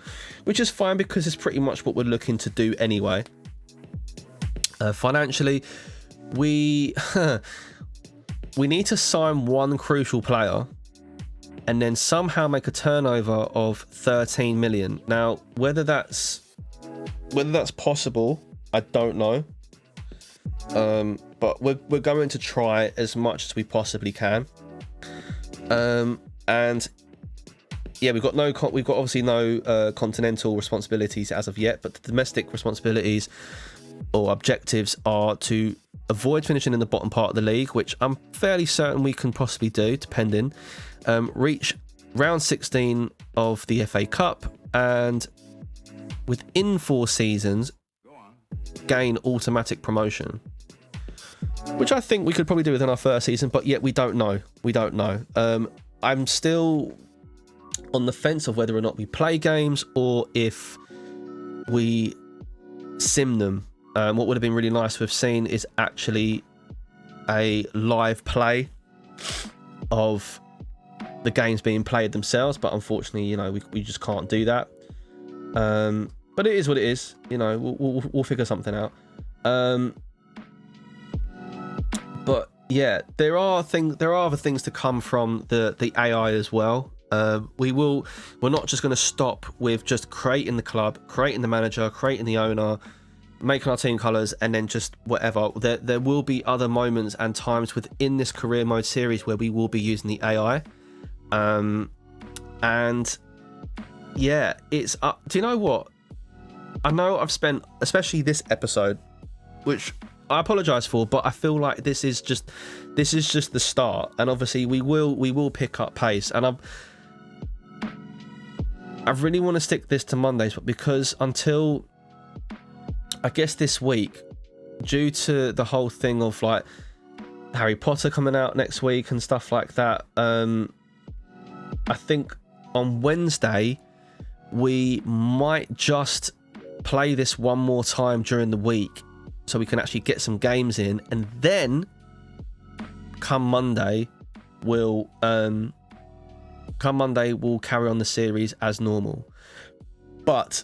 which is fine because it's pretty much what we're looking to do anyway. Financially, we need to sign 1 crucial player and then somehow make a turnover of 13 million. Now, whether that's possible, I don't know. But we're going to try as much as we possibly can. And yeah, we've got obviously no continental responsibilities as of yet, but the domestic responsibilities or objectives are to avoid finishing in the bottom part of the league, which I'm fairly certain we can possibly do, depending. Reach round 16 of the FA Cup, and within 4 seasons gain automatic promotion, which I think we could probably do within our first season, but yet we don't know. I'm still on the fence of whether or not we play games or if we sim them. What would have been really nice to have seen is actually a live play of the games being played themselves, but unfortunately, you know, we just can't do that. But it is what it is. You know, we'll figure something out. But yeah, there are other things to come from the AI as well. We're not just going to stop with just creating the club, creating the manager, creating the owner, making our team colours, and then just whatever. There will be other moments and times within this career mode series where we will be using the AI. And yeah, it's up. Do you know what? I know I've spent, especially this episode, which I apologize for, but I feel like this is just the start, and obviously we will pick up pace, and I really want to stick this to Mondays, but because until I guess this week, due to the whole thing of like Harry Potter coming out next week and stuff like that, I think on Wednesday we might just play this one more time during the week so we can actually get some games in, and then come Monday we'll carry on the series as normal. But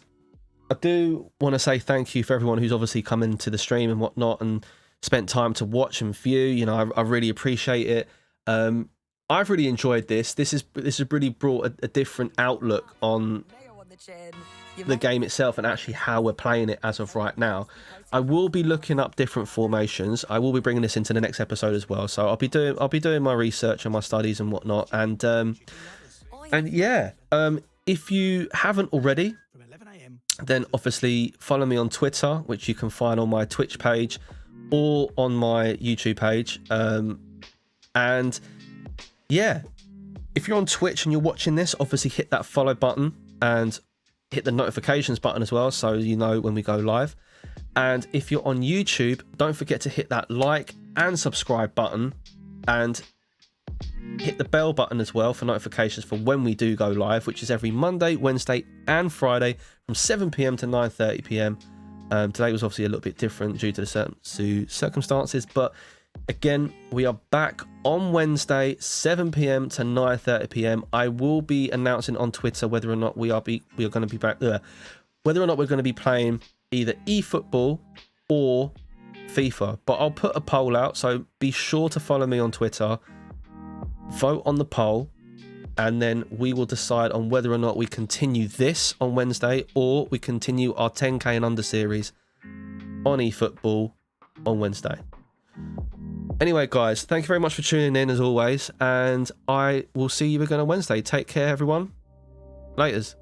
I do want to say thank you for everyone who's obviously come into the stream and whatnot and spent time to watch and view. You know, I really appreciate it. I've really enjoyed this. This has really brought a different outlook on the game itself and actually how we're playing it as of right now. I will be looking up different formations. I will be bringing this into the next episode as well. So I'll be doing my research and my studies and whatnot. And yeah, if you haven't already, then obviously follow me on Twitter, which you can find on my Twitch page or on my YouTube page. And yeah, if you're on Twitch and you're watching this, obviously hit that follow button and hit the notifications button as well, so you know when we go live. And if you're on YouTube, don't forget to hit that like and subscribe button, and hit the bell button as well for notifications for when we do go live, which is every Monday, Wednesday and Friday from 7 PM to 9:30 PM. Today was obviously a little bit different due to the certain circumstances, but again, we are back on Wednesday, 7 PM to 9:30 PM. I will be announcing on Twitter whether or not we are going to be back there, whether or not we're going to be playing either eFootball or FIFA. But I'll put a poll out, so be sure to follow me on Twitter vote on the poll, and then we will decide on whether or not we continue this on Wednesday or we continue our 10k and under series on eFootball on Wednesday. Anyway, guys, thank you very much for tuning in as always, and I will see you again on Wednesday. Take care, everyone. Laters.